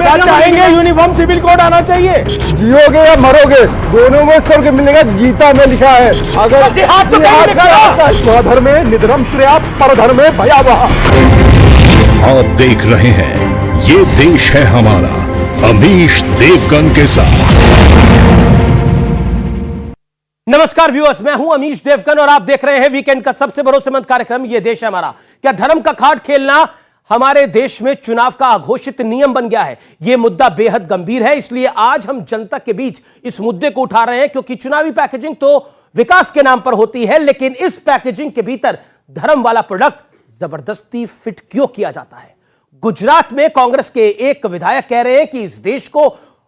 क्या चाहेंगे uniform civil code आना चाहिए? जियोगे या मरोगे दोनों में स्वर्ग मिलेगा, गीता में लिखा है। अगर जिहाद तो कहीं लिखा है? स्वधर्मे निधनम श्रेया परधर्मे भयावह। आप देख रहे हैं ये देश है हमारा, अमीश देवगन के साथ। नमस्कार व्यूअर्स, मैं हूं अमीश देवगन और आप देख रहे हैं वीकेंड का सबसे भरोसेमंद कार्यक्रम ये देश है हमारा। क्या धर्म का कार्ड खेलना हमारे देश में चुनाव का अघोषित नियम बन गया है? यह मुद्दा बेहद गंभीर है, इसलिए आज हम जनता के बीच इस मुद्दे को उठा रहे हैं, क्योंकि चुनावी पैकेजिंग तो विकास के नाम पर होती है, लेकिन इस पैकेजिंग के भीतर धर्म वाला प्रोडक्ट जबरदस्ती फिट क्यों किया जाता है? गुजरात में कांग्रेस के एक विधायक कह रहे हैं कि इस देश को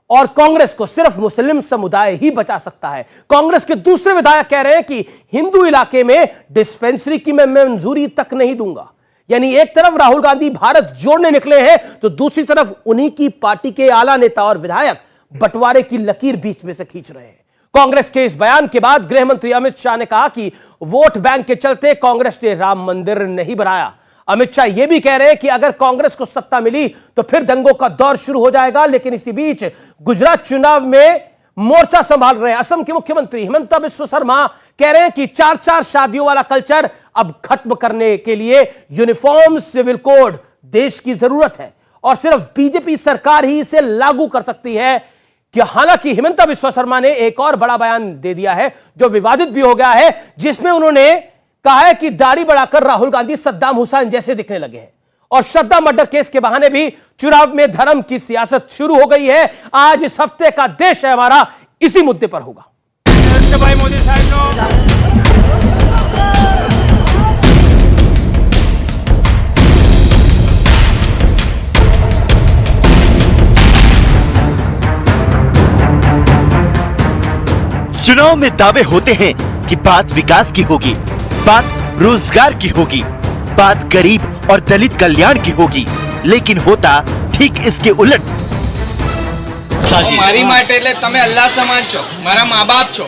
और कांग्रेस को सिर्फ मुस्लिम समुदाय ही बचा सकता है। कांग्रेस के दूसरे विधायक कह रहे हैं कि हिंदू इलाके में डिस्पेंसरी की मैं मंजूरी तक नहीं दूंगा। यानी एक तरफ राहुल गांधी भारत जोड़ने निकले हैं, तो दूसरी तरफ उन्हीं की पार्टी के आला नेता और विधायक बंटवारे की लकीर बीच में से खींच रहे हैं। कांग्रेस के इस बयान के बाद गृह मंत्री अमित शाह ने कहा कि वोट बैंक के चलते कांग्रेस ने राम मंदिर नहीं बनाया। अमित शाह यह भी कह रहे हैं कि अगर कांग्रेस को सत्ता मिली तो फिर दंगों का दौर शुरू हो जाएगा। लेकिन इसी बीच गुजरात चुनाव में मोर्चा संभाल रहे असम के मुख्यमंत्री हिमंता बिस्वा शर्मा कह रहे हैं कि 4-4 शादियों वाला कल्चर अब खत्म करने के लिए यूनिफॉर्म सिविल कोड देश की जरूरत है और सिर्फ बीजेपी सरकार ही इसे लागू कर सकती है। कि हालांकि हिमंता बिस्वा शर्मा ने एक और बड़ा बयान दे दिया है जो विवादित भी हो गया है, जिसमें उन्होंने कहा है कि दाढ़ी बढ़ाकर राहुल गांधी सद्दाम हुसैन जैसे दिखने लगे हैं और श्रद्धा मर्डर केस के बहाने भी चुनाव में धर्म की सियासत शुरू हो गई है। आज इस हफ्ते का देश है हमारा इसी मुद्दे पर होगा। भाई मोदी साहब चुनाव में दावे होते हैं कि बात विकास की होगी, बात रोजगार की होगी, बात गरीब और दलित कल्याण की होगी, लेकिन होता ठीक इसके उलट। મારી માટે એટલે તમે અલ્લાહ સમાન છો, મારા મા-બાપ છો।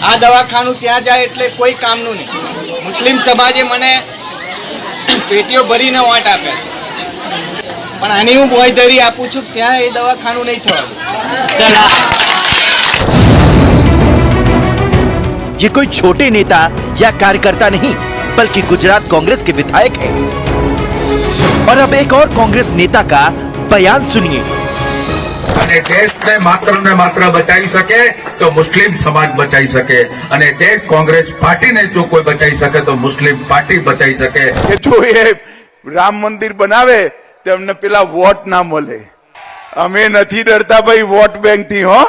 આ દવાખાનું ત્યાં જાય એટલે કોઈ કામનું નહીં। મુસ્લિમ સમાજે મને પેટીઓ ભરીને વોટ આપ્યા છે, પણ આની હું બોયધરી આપું છું, ત્યાં એ દવાખાનું નહીં થવાનું। ये कोई छोटे नेता या कार्यकर्ता नहीं, बल्कि गुजरात कांग्रेस के विधायक हैं। और अब एक और कांग्रेस नेता का बयान सुनिए। અને દેશને માત્ર ને માત્ર બચાવી શકે તો મુસ્લિમ સમાજ બચાવી શકે, અને દેશ કોંગ્રેસ પાર્ટીને જો કોઈ બચાવી શકે તો મુસ્લિમ પાર્ટી બચાવી શકે। કે જો એ રામ મંદિર બનાવે તેમને પેલા વોટ ના મળે। અમે નથી ડરતા ભાઈ વોટ બેંક થી, હો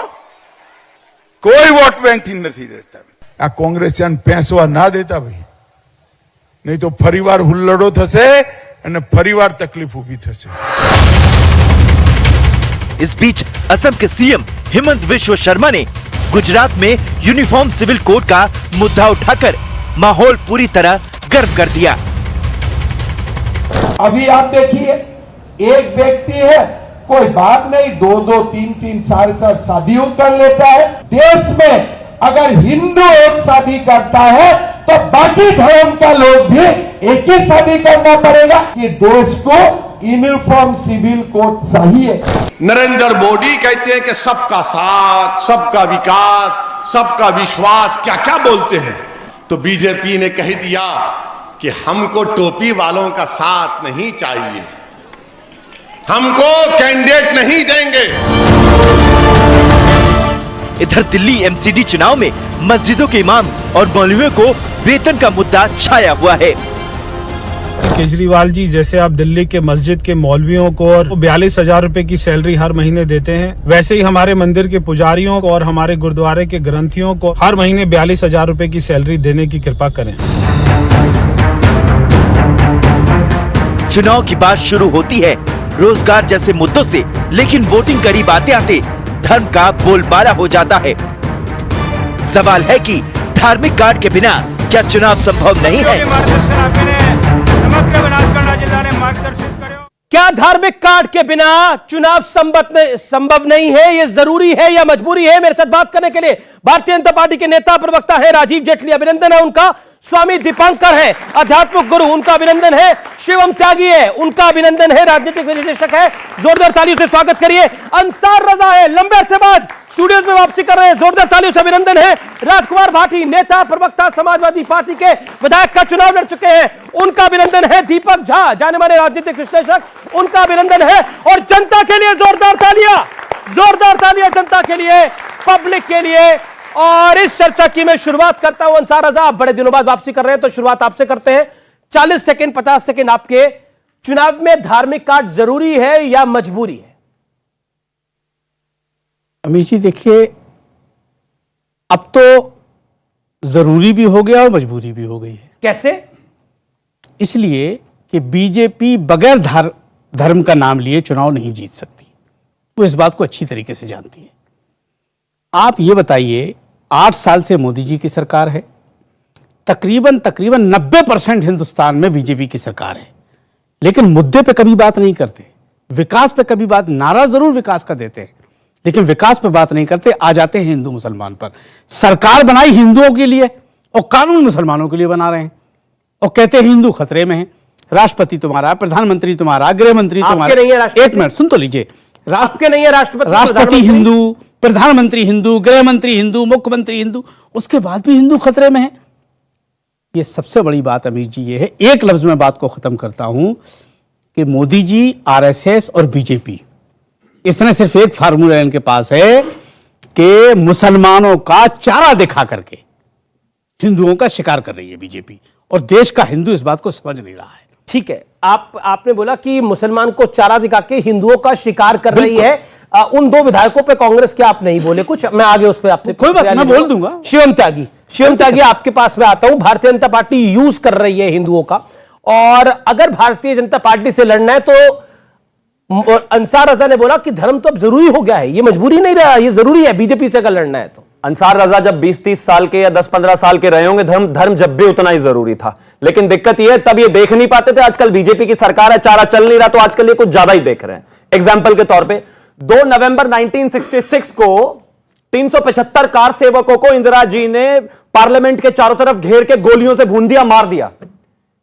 કોઈ વોટ બેંક થી નથી ડરતા। આ કોંગ્રેસિયન પેસવા ના દેતા ભાઈ, નહીં તો ફરીવાર હુલ્લડો થશે અને ફરીવાર તકલીફ ઊભી થશે। इस बीच असम के सीएम हिमंत बिस्वा शर्मा ने गुजरात में यूनिफॉर्म सिविल कोड का मुद्दा उठाकर माहौल पूरी तरह गर्म कर दिया। अभी आप देखिए, एक व्यक्ति है, कोई बात नहीं, 2-2, 3-3, 4-4 शादियों कर लेता है। देश में अगर हिंदू एक शादी करता है तो बाकी धर्म का लोग भी एक ही शादी करना पड़ेगा। कि देश को यूनिफॉर्म सिविल कोड चाहिए। नरेंद्र मोदी कहते हैं कि सबका साथ, सबका विकास, सबका विश्वास, क्या क्या बोलते हैं। तो बीजेपी ने कह दिया कि हमको टोपी वालों का साथ नहीं चाहिए, हमको कैंडिडेट नहीं देंगे। इधर दिल्ली एमसीडी चुनाव में मस्जिदों के इमाम और मौलवियों को वेतन का मुद्दा छाया हुआ है। केजरीवाल जी जैसे आप दिल्ली के मस्जिद के मौलवियों को और 42,000 रुपए की सैलरी हर महीने देते हैं, वैसे ही हमारे मंदिर के पुजारियों को और हमारे गुरुद्वारे के ग्रंथियों को हर महीने 42,000 रुपए की सैलरी देने की कृपा करें। चुनाव की बात शुरू होती है रोजगार जैसे मुद्दों से, लेकिन वोटिंग करीब आते आते धर्म का बोलबाला हो जाता है। सवाल है कि धार्मिक कार्ड के बिना क्या चुनाव संभव नहीं है? क्या धार्मिक कार्ड के बिना चुनाव संभव नहीं है? यह जरूरी है या मजबूरी है? मेरे साथ बात करने के लिए भारतीय जनता पार्टी के नेता प्रवक्ता है राजीव जेटली, अभिनंदन है उनका। स्वामी दीपांकर है आध्यात्मिक गुरु, उनका अभिनंदन है। शिवम त्यागी है, उनका अभिनंदन है, राजनीतिक विश्लेषक है। जोरदार तालियों से स्वागत करिए। अंसार रजा है, लंबे अरसे बाद स्टूडियोज में वापसी कर रहे हैं, जोरदार तालियों से अभिनंदन है। राजकुमार भाटी, नेता प्रवक्ता समाजवादी पार्टी के, विधायक का चुनाव लड़ चुके हैं, उनका अभिनंदन है। दीपक झा, जाने माने राजनीतिक विश्लेषक, उनका अभिनंदन है। और जनता के लिए जोरदार तालियां जनता के लिए, पब्लिक के लिए। और इस चर्चा की मैं शुरुआत करता हूं। अंसार रजा, आप बड़े दिनों बाद वापसी कर रहे हैं तो शुरुआत आपसे करते हैं। 40 सेकंड 50 सेकंड आपके। चुनाव में धार्मिक कार्ड जरूरी है या मजबूरी है? अमीश जी देखिए, अब तो जरूरी भी हो गया और मजबूरी भी हो गई है। कैसे? इसलिए कि बीजेपी बगैर धर्म का नाम लिए चुनाव नहीं जीत सकती। वो इस बात को अच्छी तरीके से जानती है। आप ये बताइए, 8 साल से मोदी जी की सरकार है, तकरीबन 90% हिंदुस्तान में बीजेपी की सरकार है, लेकिन मुद्दे पे कभी बात नहीं करते, विकास पे कभी बात, नारा जरूर विकास का देते हैं लेकिन विकास पे बात नहीं करते। आ जाते हैं हिंदू मुसलमान पर। सरकार बनाई हिंदुओं के लिए और कानून मुसलमानों के लिए बना रहे हैं और कहते हैं हिंदू खतरे में है। राष्ट्रपति तुम्हारा, प्रधानमंत्री तुम्हारा, गृह मंत्री तुम्हारा। एक मिनट सुन तो लीजिए। आपके नहीं है राष्ट्रपति हिंदू, प्रधानमंत्री हिंदू, गृह मंत्री हिंदू, मुख्यमंत्री हिंदू, उसके बाद भी हिंदू खतरे में है। ये सबसे बड़ी बात अमीश जी ये है, एक लफ्ज में बात को खत्म करता हूं कि मोदी जी, आरएसएस और बीजेपी, इसने सिर्फ एक फार्मूला इनके पास है कि मुसलमानों का चारा दिखा करके हिंदुओं का शिकार कर रही है बीजेपी, और देश का हिंदू इस बात को समझ नहीं रहा है। ठीक है, आपने बोला कि मुसलमान को चारा दिखा के हिंदुओं का शिकार कर रही है। उन 2 विधायकों पे कांग्रेस के आप नहीं बोले कुछ, मैं आगे उस पर आपसे कोई बात मैं बोल दूंगा। शिवम त्यागी आपके पास में आता हूं। भारतीय जनता पार्टी यूज कर रही है हिंदुओं का, और अगर भारतीय जनता पार्टी से लड़ना है तो अंसार रजा ने बोला कि धर्म तो अब जरूरी हो गया है, ये मजबूरी नहीं रहा, ये जरूरी है बीजेपी से अगर लड़ना है तो। अंसार रजा जब 20-30 साल के या 10-15 साल के रहे होंगे, धर्म जब भी उतना ही जरूरी था, लेकिन दिक्कत यह है तब ये देख नहीं पाते थे। आजकल बीजेपी की सरकार है, चारा चल नहीं रहा तो आजकल ये कुछ ज्यादा ही देख रहे हैं। एग्जाम्पल के तौर पे 2 नवंबर 1966 को 375 कार सेवकों को इंदिरा जी ने पार्लियामेंट के चारों तरफ घेर के गोलियों से भून दिया, मार दिया।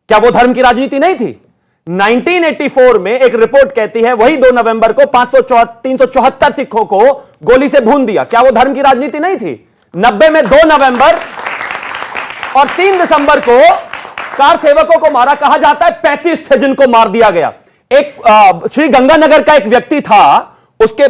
क्या वो धर्म की राजनीति नहीं थी? 1984 में एक रिपोर्ट कहती है वही 2 नवंबर को 374 सिखों को गोली से भून दिया। क्या वो धर्म की राजनीति नहीं थी? 90 में 2 नवंबर और 3 दिसंबर को कार सेवकों को मारा। कहा जाता है 35 थे जिनको मार दिया गया। एक श्री गंगानगर का एक व्यक्ति था, उसके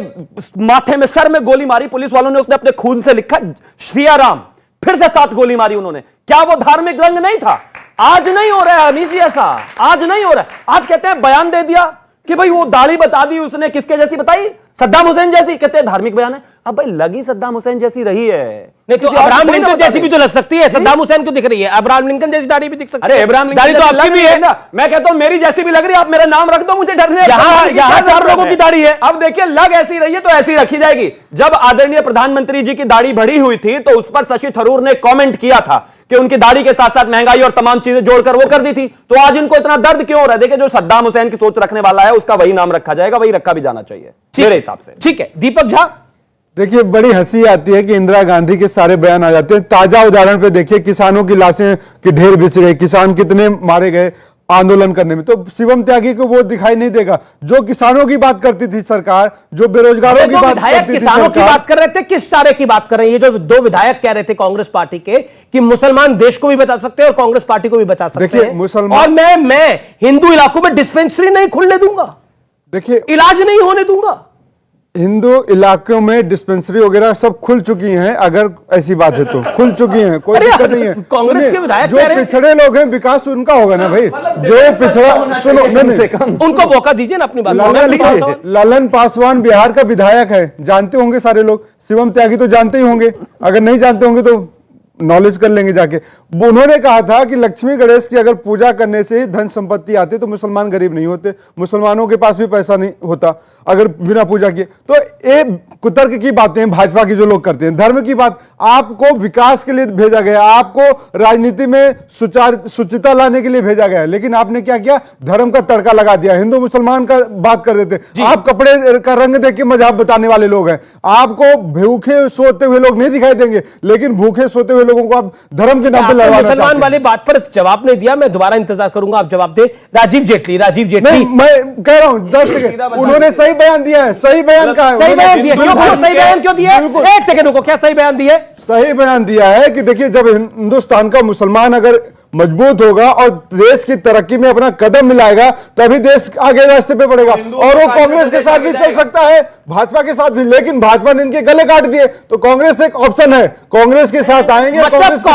माथे में, सर में गोली मारी पुलिस वालों ने, उसने अपने खून से लिखा श्रिया राम, फिर से 7 गोली मारी उन्होंने। क्या वो धार्मिक रंग नहीं था? आज नहीं हो रहा है अमीश जी ऐसा, आज नहीं हो रहा है। आज कहते हैं बयान दे दिया कि भाई वो दाढ़ी बता दी उसने, किसके जैसी बताई? सद्दाम हुसैन जैसी। कहते हैं धार्मिक बयान है। अब भाई लगी सद्दाम हुसैन जैसी रही है, नहीं तो अब्राहम लिंकन जैसी भी तो लग सकती है। सद्दाम हुसैन क्यों दिख रही है? अब्राहम लिंकन जैसी दाढ़ी भी दिख सकती है। अरे अब्राहम लिंकन दाढ़ी तो आपकी भी है ना। मैं कहता हूं मेरी जैसी भी लग रही है, आप मेरा नाम रख दो, मुझे डरने। यहां 4 लोगों की दाढ़ी है। अब देखिए, लग ऐसी रही है तो ऐसी रखी जाएगी। जब आदरणीय प्रधानमंत्री जी की दाढ़ी बढ़ी हुई थी तो उस पर शशि थरूर ने कॉमेंट किया था कि उनकी दाढ़ी के साथ साथ महंगाई और तमाम चीजें जोड़कर वो कर दी थी। तो आज इनको इतना दर्द क्यों हो रहा है? देखिए, जो सद्दाम हुसैन की सोच रखने वाला है उसका वही नाम रखा जाएगा, वही रखा भी जाना चाहिए मेरे हिसाब से। ठीक है, दीपक झा। देखिए, बड़ी हंसी आती है कि इंदिरा गांधी के सारे बयान आ जाते हैं। ताजा उदाहरण पे देखिए, किसानों की लाशें की ढेर बिछ गए, किसान कितने मारे गए आंदोलन करने में। तो शिवम त्यागी को वो दिखाई नहीं देगा जो किसानों की बात करती थी सरकार, जो बेरोजगारों की बात करती थी किसानों की बात कर रहे थे, किस चारे की बात कर रहे हैं? ये जो 2 विधायक कह रहे थे कांग्रेस पार्टी के कि मुसलमान देश को भी बचा सकते हैं और कांग्रेस पार्टी को भी बचा सकते हैं। मुसलमान, और मैं हिंदू इलाकों में डिस्पेंसरी नहीं खुलने दूंगा, देखिए इलाज नहीं होने दूंगा। हिंदू इलाकों में डिस्पेंसरी वगैरह सब खुल चुकी हैं, अगर ऐसी बात है तो खुल चुकी हैं, कोई दिक्कत नहीं है। कांग्रेस के विधायक जो पिछड़े लोग हैं, विकास उनका होगा ना भाई। जो पिछड़ा, सुनो, उनको मौका दीजिए ना अपनी बात। ललन पासवान बिहार का विधायक है, जानते होंगे सारे लोग। शिवम त्यागी तो जानते ही होंगे, अगर नहीं जानते होंगे तो नॉलेज कर लेंगे जाके। उन्होंने कहा था कि लक्ष्मी गणेश की अगर पूजा करने से धन संपत्ति आती तो मुसलमान गरीब नहीं होते, मुसलमानों के पास भी पैसा नहीं होता अगर बिना पूजा किए। तो ये कुतर्क की बातें भाजपा की जो लोग करते हैं। धर्म की बात आपको विकास के लिए भेजा गया, आपको राजनीति में सुचिता लाने के लिए भेजा गया, लेकिन आपने क्या किया, धर्म का तड़का लगा दिया, हिंदू मुसलमान का बात कर देते। आप कपड़े का रंग देख के मजहब बताने वाले लोग हैं। आपको भूखे सोते हुए लोग नहीं दिखाई देंगे, लेकिन भूखे सोते हुए लोगों को आप धर्म के नाम पे लड़वाना चाहते हैं। मुसलमान वाली बात पर जवाब नहीं दिया, मैं दोबारा इंतजार करूंगा आप जवाब दे। राजीव जेटली मैं कह रहा हूं 10 सेकंड, उन्होंने सही बयान दिया है, सही बयान कहा है, सही बयान दिया, सही बयान क्यों दिया? एक सेकंड रुको, क्या सही बयान दिया? सही बयान दिया है कि देखिए, जब हिंदुस्तान का मुसलमान अगर मजबूत होगा और देश की तरक्की में अपना कदम मिलाएगा, तभी देश आगे रास्ते पे बढ़ेगा। और वो कांग्रेस के साथ भी चल सकता है, भाजपा के साथ भी, लेकिन भाजपा ने इनके गले काट दिए, तो कांग्रेस एक ऑप्शन है, कांग्रेस के साथ आएंगे, कांग्रेस तो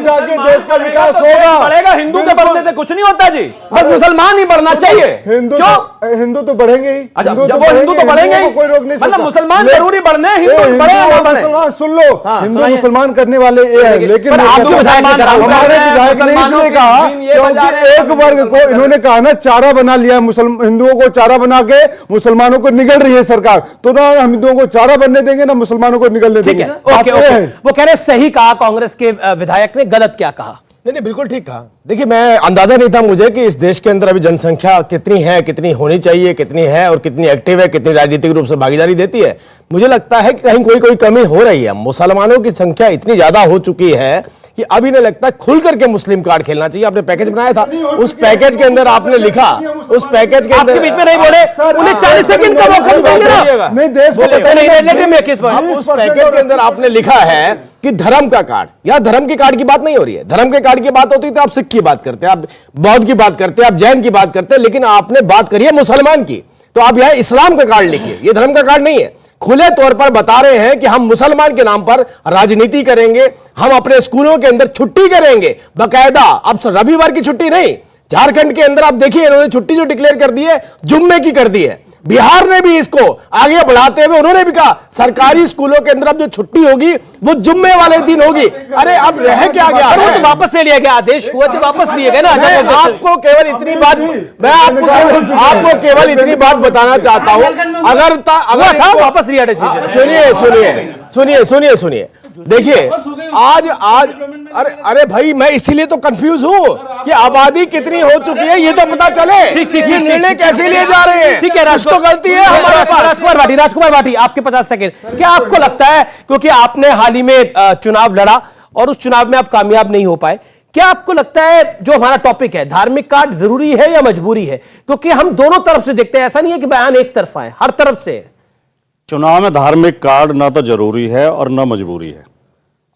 जाके देश का विकास होगा। बढ़ेगा, हिंदू के बढ़ने से कुछ नहीं होता जी, बस मुसलमान ही बढ़ना चाहिए। हिंदू तो बढ़ेंगे ही, हिंदू तो बढ़ेंगे ही, कोई रोक नहीं सकता। मतलब मुसलमान जरूरी बढ़ने, हिंदू बढ़े ना बढ़े। सुन लो, हिंदू मुसलमान करने वाले ये है, लेकिन हमारे विधायक ने इसलिए कहा क्योंकि एक वर्ग को इन्होंने कहा ना, चारा बना लिया, हिंदुओं को चारा बना के मुसलमानों को निगल रही है सरकार, तो ना हम हिंदुओं को चारा बनने देंगे ना मुसलमानों को निगलने देंगे। वो कह रहे सही कहा कांग्रेस के विधायक ने, गलत क्या कहा? नहीं, बिल्कुल ठीक कहा। देखिए, मैं अंदाजा नहीं था मुझे कि इस देश के अंदर अभी जनसंख्या कितनी है, कितनी होनी चाहिए, कितनी है और कितनी एक्टिव है, कितनी राजनीतिक रूप से भागीदारी देती है। मुझे लगता है कि कहीं कोई कमी हो रही है। मुसलमानों की संख्या इतनी ज्यादा हो चुकी है कि अभी नहीं लगता खुल करके मुस्लिम कार्ड खेलना चाहिए। आपने पैकेज बनाया था, उस पैकेज के अंदर आपने लिखा, उस पैकेज के अंदर आपके बीच में नहीं बोले, उन्हें 40 सेकंड का मौका देंगे ना। नहीं, देश उस पैकेज के अंदर आपने लिखा है कि धर्म का कार्ड, यहां धर्म के कार्ड की बात नहीं हो रही है। धर्म के कार्ड की बात होती तो आप सिख की बात करते, आप बौद्ध की बात करते, आप जैन की बात करते, लेकिन आपने बात करी है मुसलमान की, तो आप यहां इस्लाम का कार्ड लिखिए। ये धर्म का कार्ड नहीं है। खुले तौर पर बता रहे हैं कि हम मुसलमान के नाम पर राजनीति करेंगे, हम अपने स्कूलों के अंदर छुट्टी करेंगे बाकायदा। अब रविवार की छुट्टी नहीं, झारखंड के अंदर आप देखिए इन्होंने छुट्टी जो डिक्लेयर कर दी है, जुम्मे की कर दी है। बिहार ने भी इसको आगे बढ़ाते हुए उन्होंने भी कहा सरकारी स्कूलों के अंदर अब जो छुट्टी होगी वो जुम्मे वाले दिन होगी। अरे अब रह क्या गया है? तो वापस ले लिया गया, आदेश हुए थे वापस लिए गए ना। आपको केवल इतनी बात, मैं आपको केवल इतनी बात बताना चाहता हूं, अगर था वापस लिया डिसीजन। सुनिए, देखिए आज अरे भाई, मैं इसीलिए तो कंफ्यूज हूं कि आबादी कितनी हो चुकी है ये तो पता चले। ये निर्णय कैसे लिए जा रहे हैं? ठीक है, कुछ तो गलती है हमारे पास। राजकुमार भाटी आपके 50 सेकंड। क्या आपको लगता है, क्योंकि आपने हाल ही में चुनाव लड़ा और उस चुनाव में आप कामयाब नहीं हो पाए, क्या आपको लगता है जो हमारा टॉपिक है धार्मिक कार्ड जरूरी है या मजबूरी है? क्योंकि हम दोनों तरफ से देखते हैं, ऐसा नहीं है कि बयान एक तरफा है, हर तरफ से। चुनाव में धार्मिक कार्ड ना तो जरूरी है और ना मजबूरी है।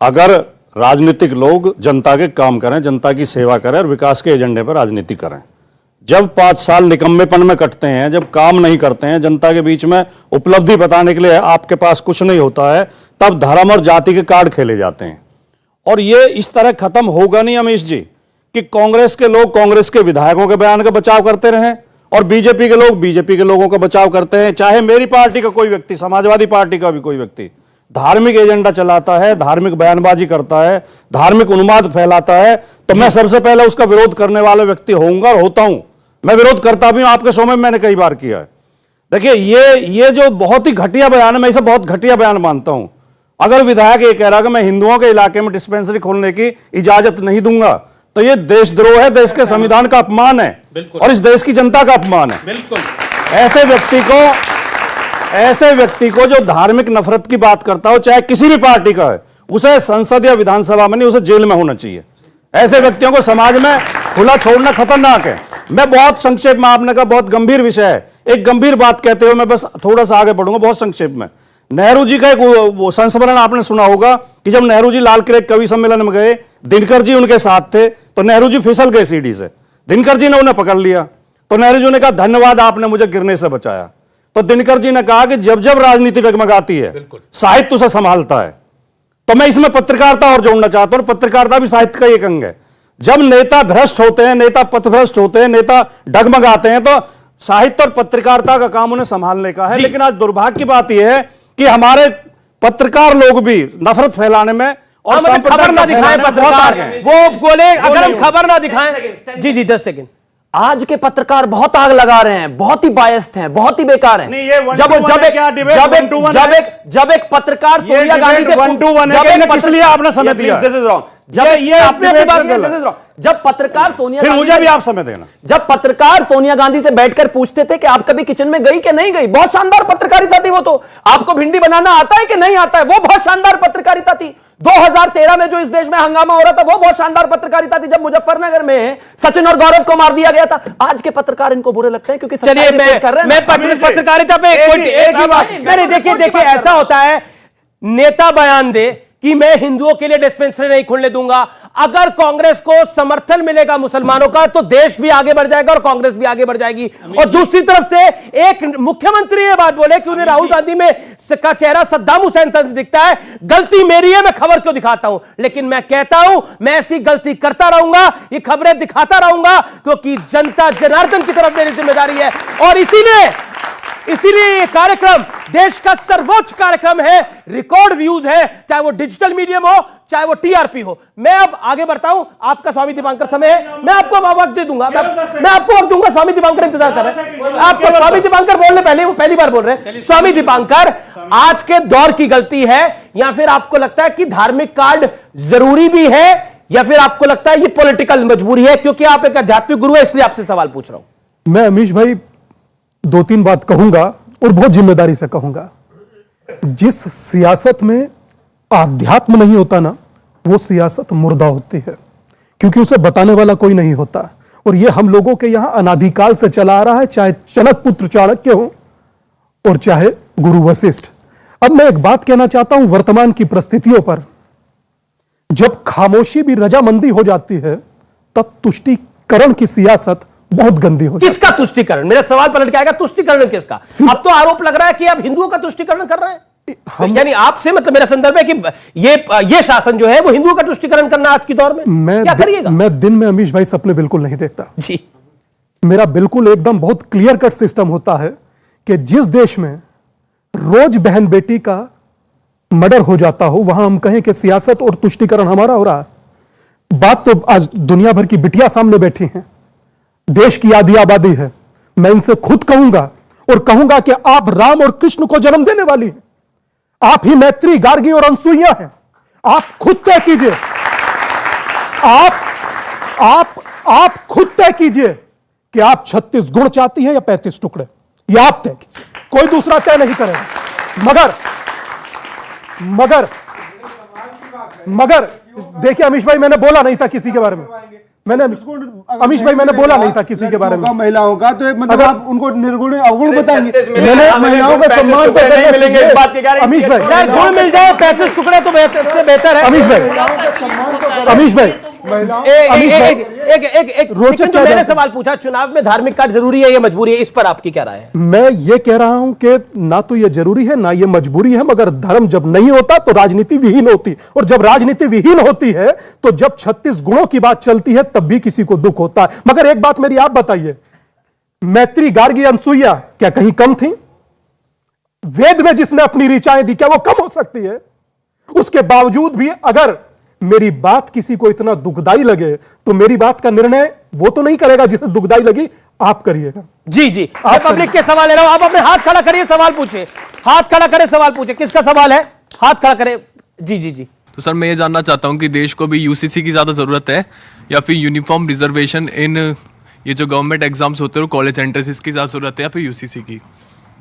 अगर राजनीतिक लोग जनता के काम करें, जनता की सेवा करें और विकास के एजेंडे पर राजनीति करें। जब 5 साल निकम्मेपन में कटते हैं, जब काम नहीं करते हैं, जनता के बीच में उपलब्धि बताने के लिए आपके पास कुछ नहीं होता है, तब धर्म और जाति के कार्ड खेले जाते हैं। और ये इस तरह खत्म होगा नहीं अमीश जी कि कांग्रेस के लोग कांग्रेस के विधायकों के बयान का बचाव करते रहें और बीजेपी के लोग बीजेपी के लोगों का बचाव करते हैं। चाहे मेरी पार्टी का कोई व्यक्ति, समाजवादी पार्टी का भी कोई व्यक्ति धार्मिक एजेंडा चलाता है, धार्मिक बयानबाजी करता है, धार्मिक उन्माद फैलाता है, तो मैं सबसे पहले उसका विरोध करने वाला व्यक्ति होऊंगा और होता हूं। मैं विरोध करता भी हूं, आपके शो में मैंने कई बार किया है। देखिए, ये जो बहुत ही घटिया बयान है, मैं इसे बहुत घटिया बयान मानता हूं। अगर विधायक ये कह रहा कि मैं हिंदुओं के इलाके में डिस्पेंसरी खोलने की इजाजत नहीं दूंगा, तो ये देशद्रोह है, देश के संविधान का अपमान है और इस देश की जनता का अपमान है। बिल्कुल। ऐसे व्यक्ति को जो धार्मिक नफरत की बात करता हो, चाहे किसी भी पार्टी का है, उसे संसद या विधानसभा में नहीं, उसे जेल में होना चाहिए। ऐसे व्यक्तियों को समाज में खुला छोड़ना खतरनाक है। मैं बहुत संक्षेप में, आपने कहा बहुत गंभीर विषय है, एक गंभीर बात कहते हुए मैं बस थोड़ा सा आगे बढ़ूंगा बहुत संक्षेप में। नेहरू जी का एक संस्मरण आपने सुना होगा कि जब नेहरू जी लाल किले कवि सम्मेलन में गए, दिनकर जी उनके साथ थे, तो नेहरू जी फिसल गए सीढ़ी से, दिनकर जी ने उन्हें पकड़ लिया, तो नेहरू जी ने कहा धन्यवाद आपने मुझे गिरने से बचाया। तो दिनकर जी ने कहा कि जब जब राजनीति डगमगाती है, साहित्य उसे संभालता है। तो मैं इसमें पत्रकारिता और जोड़ना चाहता हूं, पत्रकारिता भी साहित्य का एक अंग है। जब नेता भ्रष्ट होते हैं, नेता पथभ्रष्ट होते हैं, नेता डगमगाते हैं, तो साहित्य और पत्रकारिता का काम उन्हें संभालने का है। लेकिन आज दुर्भाग्य की बात यह है कि हमारे पत्रकार लोग भी नफरत फैलाने में और खबर ना दिखाएं, पत्रकार वो बोले अगर हम खबर ना दिखाएं। जी 10 सेकंड। आज के पत्रकार बहुत आग लगा रहे हैं, बहुत ही बायस्ड हैं, बहुत ही बेकार हैं। नहीं, ये one जब to one जब है एक क्या? डिबेट जब one to one है? जब एक पत्रकार सोनिया गांधी से one to one है क्या? किस लिए आपने समय दिया? This is wrong. जब ये आपने अपनी बात डिबेट दिस इज रॉन्ग। जब पत्रकार सोनिया फिर गांधी मुझे से- भी आप समय देना। जब पत्रकार सोनिया गांधी से बैठकर पूछते थे कि आप कभी किचन में गई कि नहीं गई, बहुत शानदार पत्रकारिता थी वो तो। आपको भिंडी बनाना आता है कि नहीं आता है, वो बहुत शानदार पत्रकारिता थी। 2013 में जो इस देश में हंगामा हो रहा था वो बहुत शानदार पत्रकारिता थी, जब मुजफ्फरनगर में सचिन और गौरव को मार दिया गया था। आज के पत्रकार इनको बुरे लगते हैं क्योंकि चलिए मैं पत्रकारिता पे एक ही बात नहीं, देखिए ऐसा होता है, नेता बयान दे कि मैं हिंदुओं के लिए डिस्पेंसरी नहीं खोलने दूंगा। अगर कांग्रेस को समर्थन मिलेगा मुसलमानों का तो देश भी आगे बढ़ जाएगा और कांग्रेस भी आगे बढ़ जाएगी। और दूसरी तरफ से एक मुख्यमंत्री ये बात बोले कि उन्हें राहुल गांधी में का चेहरा सद्दाम हुसैन से दिखता है, गलती मेरी है, मैं खबर क्यों दिखाता हूं। लेकिन मैं कहता हूं मैं ऐसी गलती करता रहूंगा, ये खबरें दिखाता रहूंगा, क्योंकि जनता जनार्दन की तरफ मेरी जिम्मेदारी है। और इसीलिए ये कार्यक्रम देश का सर्वोच्च कार्यक्रम है, रिकॉर्ड व्यूज है, चाहे वो डिजिटल मीडियम हो चाहे वो टीआरपी हो। मैं अब आगे बढ़ता हूं, आपका स्वामी दीपांकर समय है, मैं आपको वक्त दे दूंगा, मैं आपको वक्त दूंगा। स्वामी दीपांकर इंतजार कर रहे हैं, आपको स्वामी दीपांकर बोलने पहले, वो पहली बार बोल रहे हैं। स्वामी दीपांकर, आज के दौर की गलती है या फिर आपको लगता है कि धार्मिक कार्ड जरूरी भी है, या फिर आपको लगता है ये पॉलिटिकल मजबूरी है? क्योंकि आप एक आध्यात्मिक गुरु है, इसलिए आपसे सवाल पूछ रहा हूं। मैं अमीश भाई 2-3 बात कहूंगा और बहुत जिम्मेदारी से कहूंगा। जिस सियासत में आध्यात्म नहीं होता ना, वो सियासत मुर्दा होती है, क्योंकि उसे बताने वाला कोई नहीं होता। और ये हम लोगों के यहां अनादिकाल से चला आ रहा है, चाहे जनक पुत्र चाणक्य हो और चाहे गुरु वशिष्ठ। अब मैं एक बात कहना चाहता हूं वर्तमान की परिस्थितियों पर। जब खामोशी भी रजामंदी हो जाती है, तब तुष्टीकरण की सियासत बहुत गंदी हो जाती है। किसका तुष्टीकरण? मेरा सवाल पलट के आएगा, तुष्टीकरण किसका? अब तो आरोप लग रहा है कि आप हिंदुओं का तुष्टीकरण कर रहे हैं। यानी आपसे मतलब मेरा संदर्भ है कि ये शासन जो है वो हिंदुओं का तुष्टीकरण करना आज के दौर में क्या करिएगा? मैं दिन में अमीश भाई सपने बिल्कुल नहीं देखता जी। मेरा बिल्कुल एकदम बहुत क्लियर कट सिस्टम होता है कि जिस देश में रोज बहन बेटी का मर्डर हो जाता हो, वहां हम कहें कि सियासत और तुष्टीकरण हमारा हो रहा है। बात तो आज दुनिया भर की बिटिया सामने बैठी हैं, देश की आधी आबादी है। मैं इनसे खुद कहूंगा और कहूंगा कि आप राम और कृष्ण को जन्म देने वाली हैं। आप ही मैत्री, गार्गी और अनसुईया हैं। आप खुद तय कीजिए, आप खुद तय कीजिए कि आप 36 गुण चाहती हैं या 35 टुकड़े, ये आप तय कीजिए, कोई दूसरा तय नहीं करेगा। मगर देखिए अमीश भाई, मैंने बोला नहीं था किसी के बारे में, अमीश भाई मैंने बोला नहीं था किसी के बारे में। महिलाओं का तो मतलब आप उनको निर्गुण अवगुण बताएंगे। मैंने महिलाओं का सम्मान तो नहीं मिलेंगे इस बात की गारंटी। अमीश भाई, गुण मिल जाए 35 टुकड़े तो बेहतर है। अमीश भाई रोचक जो मैंने सवाल पूछा, चुनाव में धार्मिक कार्ड जरूरी है या मजबूरी है, इस पर आपकी क्या राय है? मैं ये कह रहा हूं कि ना तो ये जरूरी है ना ये मजबूरी है, मगर धर्म जब नहीं होता तो राजनीति विहीन होती, और जब राजनीति विहीन होती है तो जब 36 गुणों की बात चलती है तब भी किसी को दुख होता है। मगर एक बात मेरी आप बताइए, मैत्री, गार्गी, अनसुईया क्या कहीं कम थी? वेद में जिसने अपनी ऋचाएं दी, क्या वो कम हो सकती है? उसके बावजूद भी अगर मेरी बात किसी को इतना दुखदाई लगे तो मेरी बात का निर्णय वो तो नहीं करेगा जिसे दुखदाई लगी, आप करिएगा। जी आप पब्लिक के सवाल ले रहा हूं, आप अपने हाथ खड़ा करिए, सवाल पूछिए, हाथ खड़ा करे, सवाल पूछिए। किसका सवाल है? हाथ खड़ा करे। जी। तो सर मैं ये जानना चाहता हूँ कि देश को भी यूसीसी की ज़्यादा ज़रूरत है या फिर यूनिफॉर्म रिजर्वेशन इन ये जो गवर्नमेंट एग्जाम्स होते हैं कॉलेज एंट्रेंस, इसकी ज़्यादा ज़रूरत है या फिर यूसीसी की?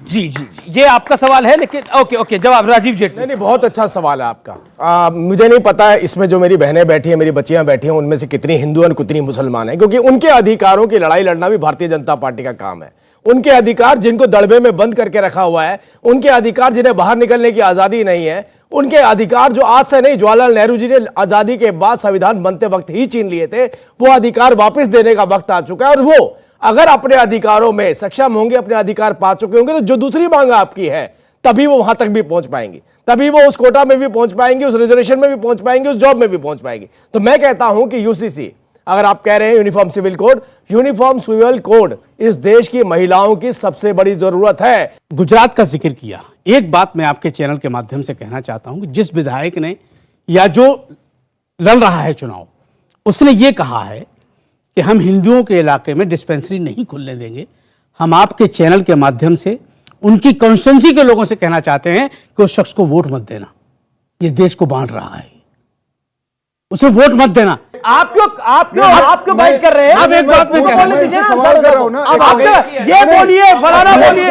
जी ये आपका सवाल है, लेकिन ओके जवाब राजीव जेटली। नहीं, बहुत अच्छा सवाल है आपका। मुझे नहीं पता है इसमें जो मेरी बहनें बैठी हैं, मेरी बच्चियां बैठी हैं, उनमें से कितनी हिंदू और कितनी मुसलमान हैं, क्योंकि उनके अधिकारों की लड़ाई लड़ना भी भारतीय जनता पार्टी का काम है। उनके अधिकार जिनको दड़बे में बंद करके रखा हुआ है, उनके अधिकार जिन्हें बाहर निकलने की आजादी नहीं है, उनके अधिकार जो आज से नहीं, जवाहरलाल नेहरू जी ने आजादी के बाद संविधान बनते वक्त ही छीन लिए थे, वो अधिकार वापस देने का वक्त आ चुका है। और वो अगर अपने अधिकारों में सक्षम होंगे, अपने अधिकार पा चुके होंगे, तो जो दूसरी मांग आपकी है तभी वो वहां तक भी पहुंच पाएंगे, तभी वो उस कोटा में भी पहुंच पाएंगे, उस रिजर्वेशन में भी पहुंच पाएंगे, उस जॉब में भी पहुंच पाएंगे। तो मैं कहता हूं कि यूसीसी, अगर आप कह रहे हैं यूनिफॉर्म सिविल कोड इस देश की महिलाओं की सबसे बड़ी जरूरत है। गुजरात का जिक्र किया, एक बात मैं आपके चैनल के माध्यम से कहना चाहता हूं कि जिस विधायक ने या जो लड़ रहा है चुनाव, उसने ये कहा है कि हम हिंदुओं के इलाके में डिस्पेंसरी नहीं खुलने देंगे। हम आपके चैनल के माध्यम से उनकी कॉन्स्टिट्यूंसी के लोगों से कहना चाहते हैं कि उस शख्स को वोट मत देना, ये देश को बांट रहा है, उसे वोट मत देना। आप क्यों बाइट कर रहे हैं? आप एक बात में सवाल कर रहा हूं ना। अब आप ये बोलिए, फलाना बोलिए,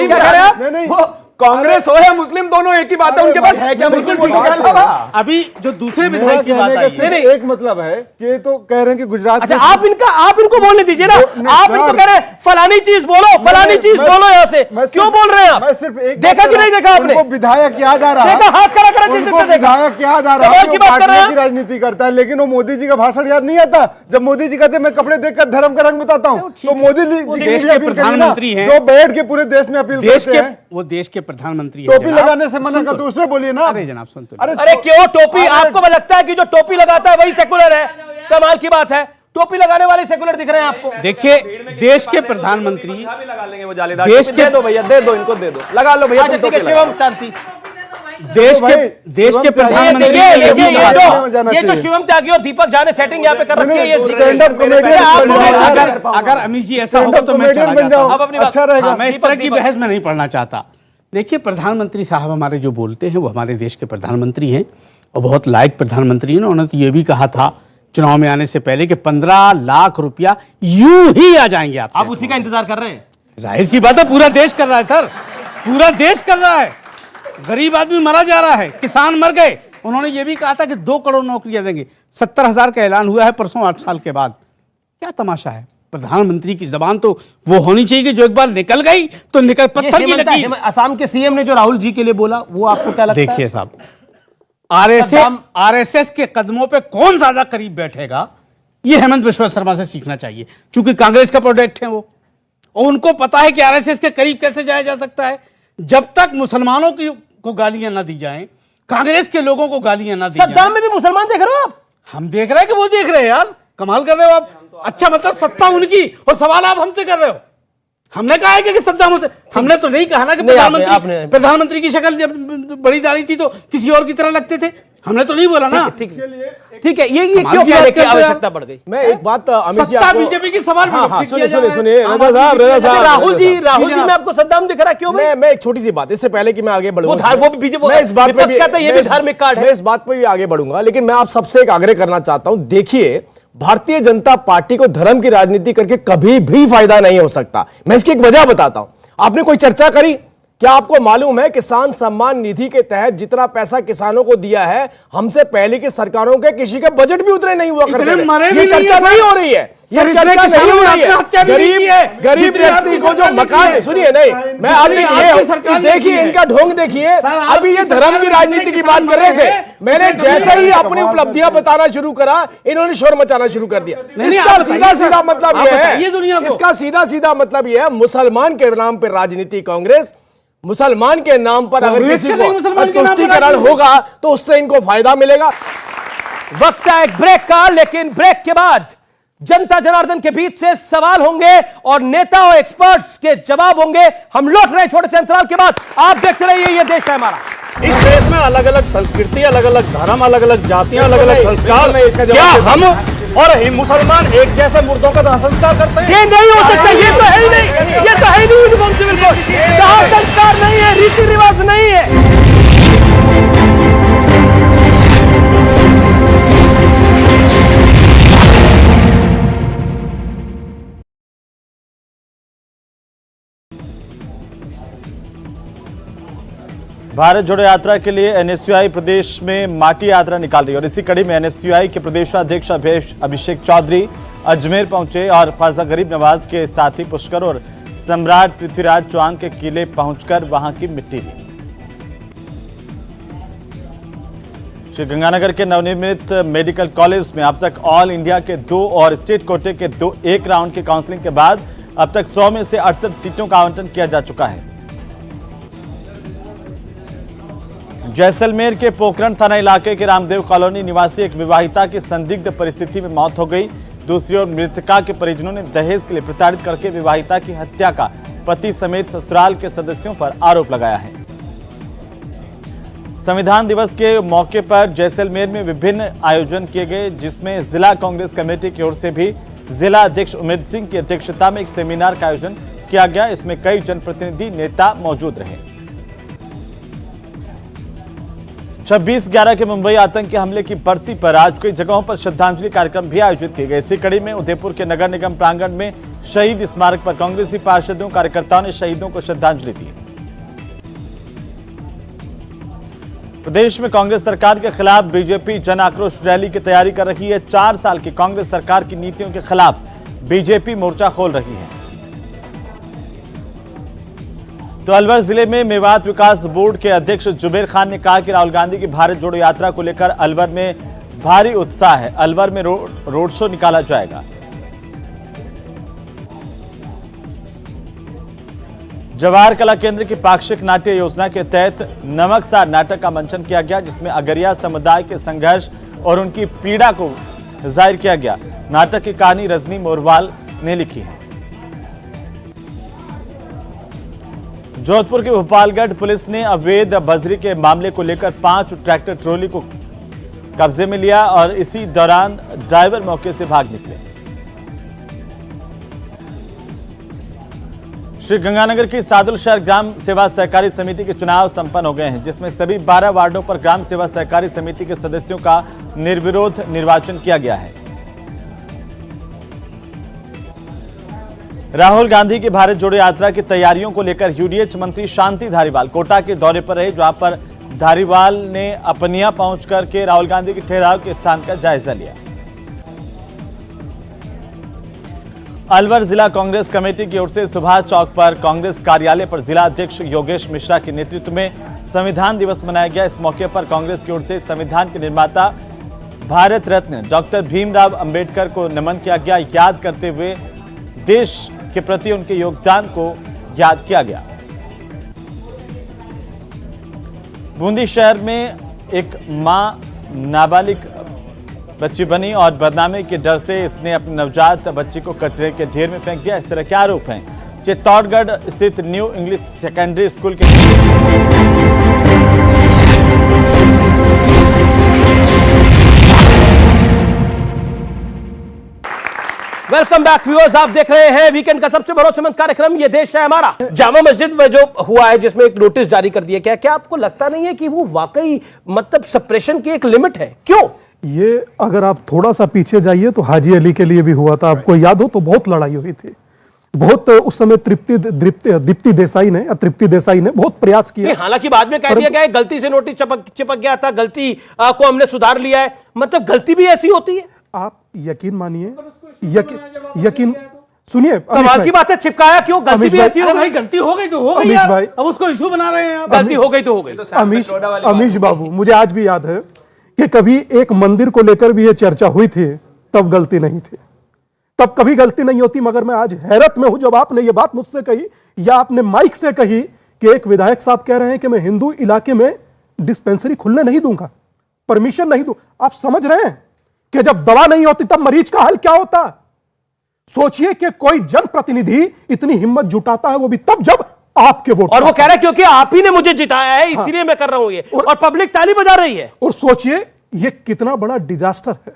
क्या कह रहे हैं आप? कांग्रेस हो या मुस्लिम दोनों एक ही बात है, उनके पास है क्या? बिल्कुल ठीक है। अभी जो दूसरे विधायक की बात आई है, एक मतलब है कि तो कह रहे हैं कि गुजरात अच्छा आप इनको बोलने दीजिए ना। आप इनको कह रहे हैं फलानी चीज बोलो, फलानी चीज बोलो, यहाँ से क्यों बोल रहे हैं आप? मैं सिर्फ एक देखा कि नहीं देखा आपने? उनको विधायक याद आ रहा है, देखा, हाथ खड़ा करा उनको विधायक याद आ रहा है की बात कर रहे हैं। राजनीति करता है, लेकिन वो मोदी जी का भाषण याद नहीं आता। जब मोदी जी कहते मैं कपड़े देखकर धर्म का रंग बताता हूँ, तो मोदी जी देश के प्रधानमंत्री हैं, जो बैठ के पूरे देश में अपील करते हैं। वो देश के प्रधानमंत्री टोपी लगाने से मना कर, तो उसमें बोलिए ना। अरे जनाब सुन तो, अरे क्यों टोपी? आपको लगता है कि जो टोपी लगाता है वही सेकुलर है? कमाल की बात है, टोपी लगाने वाले सेकुलर दिख रहे हैं आपको। देखिए देश के प्रधानमंत्री लगा लेंगे वो जालीदार। देश के दे दो भैया, दे दो इनको, दे दो, लगा लो भैया। अच्छा ठीक है, शिवम शांति। देश के प्रधानमंत्री ये जो शिवम त्यागी और दीपक झा ने सेटिंग यहाँ पे कर रखी है, ये स्टैंड अप कॉमेडियन। अगर अमित जी ऐसा होगा तो मैं चला जाता हूं। अब अपनी बात अच्छा रहेगा। मैं इस तरह की बहस में नहीं पढ़ना चाहता। देखिए प्रधानमंत्री साहब हमारे जो बोलते हैं वो हमारे देश के प्रधानमंत्री हैं और बहुत लायक प्रधानमंत्री हैं। उन्होंने तो ये भी कहा था चुनाव में आने से पहले कि 15 लाख रुपया यूं ही आ जाएंगे। आप उसी का इंतजार कर रहे हैं? जाहिर सी बात है, पूरा देश कर रहा है सर, पूरा देश कर रहा है। गरीब आदमी मरा जा रहा है, किसान मर गए। उन्होंने ये भी कहा था कि 2 करोड़ नौकरियां देंगे। 70,000 का ऐलान हुआ है परसों 8 साल के बाद। क्या तमाशा है? प्रधानमंत्री की जबान तो वो होनी चाहिए कि जो एक बार निकल गई तो निकल, पत्थर की लगी। असम के सीएम ने जो राहुल जी के लिए बोला, वो आपको क्या लगता है? देखिए साहब, आरएसएस के कदमों पे कौन ज्यादा करीब बैठेगा, ये हेमंत बिस्वा शर्मा से सीखना चाहिए, क्योंकि कांग्रेस का प्रोडक्ट है वो, और उनको पता है कि आरएसएस के करीब कैसे जाया जा सकता है। जब तक मुसलमानों को गालियां ना दी जाएं, कांग्रेस के लोगों को गालियां ना दी जाएं। सद्दाम में भी मुसलमान देख रहे हो आप? हम देख रहे हैं कि वो देख रहे हैं यार, कमाल कर रहे हो आप। अच्छा मतलब सत्ता उनकी और सवाल आप हमसे कर रहे हो। हमने कहा है कि सद्दाम से, हमने तो नहीं कहा ना कि प्रधानमंत्री की शक्ल जब बड़ी दाढ़ी थी तो किसी और की तरह लगते थे, हमने तो नहीं बोला ना। ठीक है, ये क्यों कहने की आवश्यकता पड़ गई? मैं एक बात अमित जी, सत्ता बीजेपी की सवाल सुनिए रजा साहब, राहुल जी में आपको सद्दाम दिख रहा है क्यों? मैं एक छोटी सी बात, इससे पहले कि मैं आगे बढ़ूंगा, मैं इस बात पे भी धार्मिक कार्ड है, मैं इस बात पे भी आगे बढ़ूंगा, लेकिन मैं आप सबसे एक आग्रह करना चाहता हूं। देखिए, भारतीय जनता पार्टी को धर्म की राजनीति करके कभी भी फायदा नहीं हो सकता। मैं इसकी एक वजह बताता हूं। आपने कोई चर्चा करी? क्या आपको मालूम है किसान सम्मान निधि के तहत जितना पैसा किसानों को दिया है, हमसे पहले की सरकारों के किसी के बजट भी उतने नहीं हुआ करते थे। ये चर्चा नहीं हो रही है, ये चर्चा नहीं हो रही है। गरीब व्यक्ति को जो मकान, सुनिए नहीं, मैं अभी देखिए इनका ढोंग देखिए। अभी ये धर्म की राजनीति की बात कर रहे थे, मैंने जैसे ही अपनी उपलब्धियां बताना शुरू करा, इन्होंने शोर मचाना शुरू कर दिया। इसका सीधा सीधा मतलब यह है, इसका सीधा सीधा मतलब यह है, मुसलमान के नाम पर राजनीति कांग्रेस, मुसलमान के नाम पर अगर किसी को तुष्टीकरण होगा तो उससे इनको फायदा मिलेगा। वक्त है एक ब्रेक का, लेकिन ब्रेक के बाद जनता जनार्दन के बीच से सवाल होंगे और नेता और एक्सपर्ट्स के जवाब होंगे। हम लौट रहे हैं छोटे से अंतराल के बाद। आप देखते रहिए, ये देश है हमारा। इस देश में अलग अलग संस्कृति, अलग अलग धर्म, अलग अलग जातियां, अलग अलग संस्कार। क्या हम और मुसलमान एक जैसे मुर्दों का दाह संस्कार करते हैं? ये नहीं हो सकता, ये तो है ही नहीं, ये तो है ही नहीं यूनिफॉर्म सिविल कोड। दाह संस्कार नहीं है, रीति रिवाज नहीं है। भारत जोड़ो यात्रा के लिए एनएसयूआई प्रदेश में माटी यात्रा निकाल रही है और इसी कड़ी में एनएसयूआई के प्रदेशाध्यक्ष अभिषेक चौधरी अजमेर पहुंचे और ख्वाजा गरीब नवाज के साथी पुष्कर और सम्राट पृथ्वीराज चौहान के किले पहुंचकर वहां की मिट्टी ली। श्रीगंगानगर के नवनिर्मित मेडिकल कॉलेज में अब तक ऑल इंडिया के 2 और स्टेट कोटे के 1 राउंड की काउंसलिंग के बाद अब तक 100 में से 68 सीटों का आवंटन किया जा चुका है। जैसलमेर के पोखरण थाना इलाके के रामदेव कॉलोनी निवासी एक विवाहिता की संदिग्ध परिस्थिति में मौत हो गई। दूसरी ओर मृतका के परिजनों ने दहेज के लिए प्रताड़ित करके विवाहिता की हत्या का पति समेत ससुराल के सदस्यों पर आरोप लगाया है। संविधान दिवस के मौके पर जैसलमेर में विभिन्न आयोजन किए गए, जिसमें जिला कांग्रेस कमेटी की ओर से भी जिला अध्यक्ष उमेद सिंह की अध्यक्षता में एक सेमिनार का आयोजन किया गया। इसमें कई जनप्रतिनिधि नेता मौजूद रहे। 26/11 के मुंबई आतंकी हमले की बरसी पर आज कई जगहों पर श्रद्धांजलि कार्यक्रम भी आयोजित किए गए। इसी कड़ी में उदयपुर के नगर निगम प्रांगण में शहीद स्मारक पर कांग्रेसी पार्षदों कार्यकर्ताओं ने शहीदों को श्रद्धांजलि दी। प्रदेश में कांग्रेस सरकार के खिलाफ बीजेपी जन आक्रोश रैली की तैयारी कर रही है। 4 साल की कांग्रेस सरकार की नीतियों के खिलाफ बीजेपी मोर्चा खोल रही है। तो अलवर जिले में मेवात विकास बोर्ड के अध्यक्ष जुबेर खान ने कहा कि राहुल गांधी की भारत जोड़ो यात्रा को लेकर अलवर में भारी उत्साह है। अलवर में रोड शो निकाला जाएगा। जवाहर कला केंद्र की पाक्षिक नाट्य योजना के तहत नमक सार नाटक का मंचन किया गया, जिसमें अगरिया समुदाय के संघर्ष और उनकी पीड़ा को जाहिर किया गया। नाटक की कहानी रजनी मोरवाल ने लिखी है। जोधपुर के भोपालगढ़ पुलिस ने अवैध बजरी के मामले को लेकर 5 ट्रैक्टर ट्रॉली को कब्जे में लिया और इसी दौरान ड्राइवर मौके से भाग निकले। श्री गंगानगर की सादुल शहर ग्राम सेवा सहकारी समिति के चुनाव संपन्न हो गए हैं, जिसमें सभी 12 वार्डों पर ग्राम सेवा सहकारी समिति के सदस्यों का निर्विरोध निर्वाचन किया गया है। राहुल गांधी की भारत जोड़ो यात्रा की तैयारियों को लेकर यूडीएच मंत्री शांति धारीवाल कोटा के दौरे पर रहे, जहां पर धारीवाल ने अपनिया पहुंचकर के राहुल गांधी के ठहराव के स्थान का जायजा लिया। अलवर जिला कांग्रेस कमेटी की ओर से सुभाष चौक पर कांग्रेस कार्यालय पर जिला अध्यक्ष योगेश मिश्रा के नेतृत्व में संविधान दिवस मनाया गया। इस मौके पर कांग्रेस की ओर से संविधान के निर्माता भारत रत्न डॉक्टर भीमराव अंबेडकर को नमन किया गया। याद करते हुए देश के प्रति उनके योगदान को याद किया गया। बूंदी शहर में एक मां नाबालिग बच्ची बनी और बदनामी के डर से इसने अपने नवजात बच्ची को कचरे के ढेर में फेंक दिया। इस तरह के आरोप हैं। चित्तौड़गढ़ स्थित न्यू इंग्लिश सेकेंडरी स्कूल के वेलकम बैक व्यूअर्स, आप देख रहे हैं वीकेंड का सबसे भरोसेमंद कार्यक्रम ये देश है हमारा। जामा मस्जिद में जो हुआ है, जिसमें एक नोटिस जारी कर दिया गया, क्या आपको लगता नहीं है कि वो वाकई मतलब सप्रेशन की एक लिमिट है? क्यों? ये अगर आप थोड़ा सा पीछे जाइए तो हाजी अली के लिए भी हुआ था। आपको याद हो तो बहुत लड़ाई हुई थी। बहुत उस समय दीप्ति देसाई ने बहुत प्रयास किया। हालांकि बाद में कह दिया गया गलती से नोटिस चिपक गया था, गलती को हमने सुधार लिया है। मतलब गलती भी ऐसी होती है? आप यकीन मानिए, यकीन सुनिए, कमाल की बात है। चिपकाया क्यों? गलती भी ऐसी हो गई। गलती हो गई तो हो गई अमीश भाई, अब उसको इशू बना रहे हैं। गलती हो गई तो हो गई। अमीश बाबू, मुझे आज भी याद है कि कभी एक मंदिर को लेकर भी ये चर्चा हुई थी, तब गलती नहीं थी, तब कभी गलती नहीं होती। मगर मैं आज हैरत में हूं जब आपने ये बात मुझसे कही या आपने माइक से कही कि एक विधायक साहब कह रहे हैं कि मैं हिंदू इलाके में डिस्पेंसरी खुलने नहीं दूंगा, परमिशन नहीं दूं। आप समझ रहे हैं कि जब दवा नहीं होती तब मरीज का हाल क्या होता? सोचिए कि कोई जनप्रतिनिधि इतनी हिम्मत जुटाता है, वो भी तब जब आपके वोट, और वो कह रहा है क्योंकि आप ही ने मुझे जिताया है इसलिए मैं कर रहा हूं ये, और पब्लिक ताली बजा रही है। और सोचिए ये कितना बड़ा डिजास्टर है।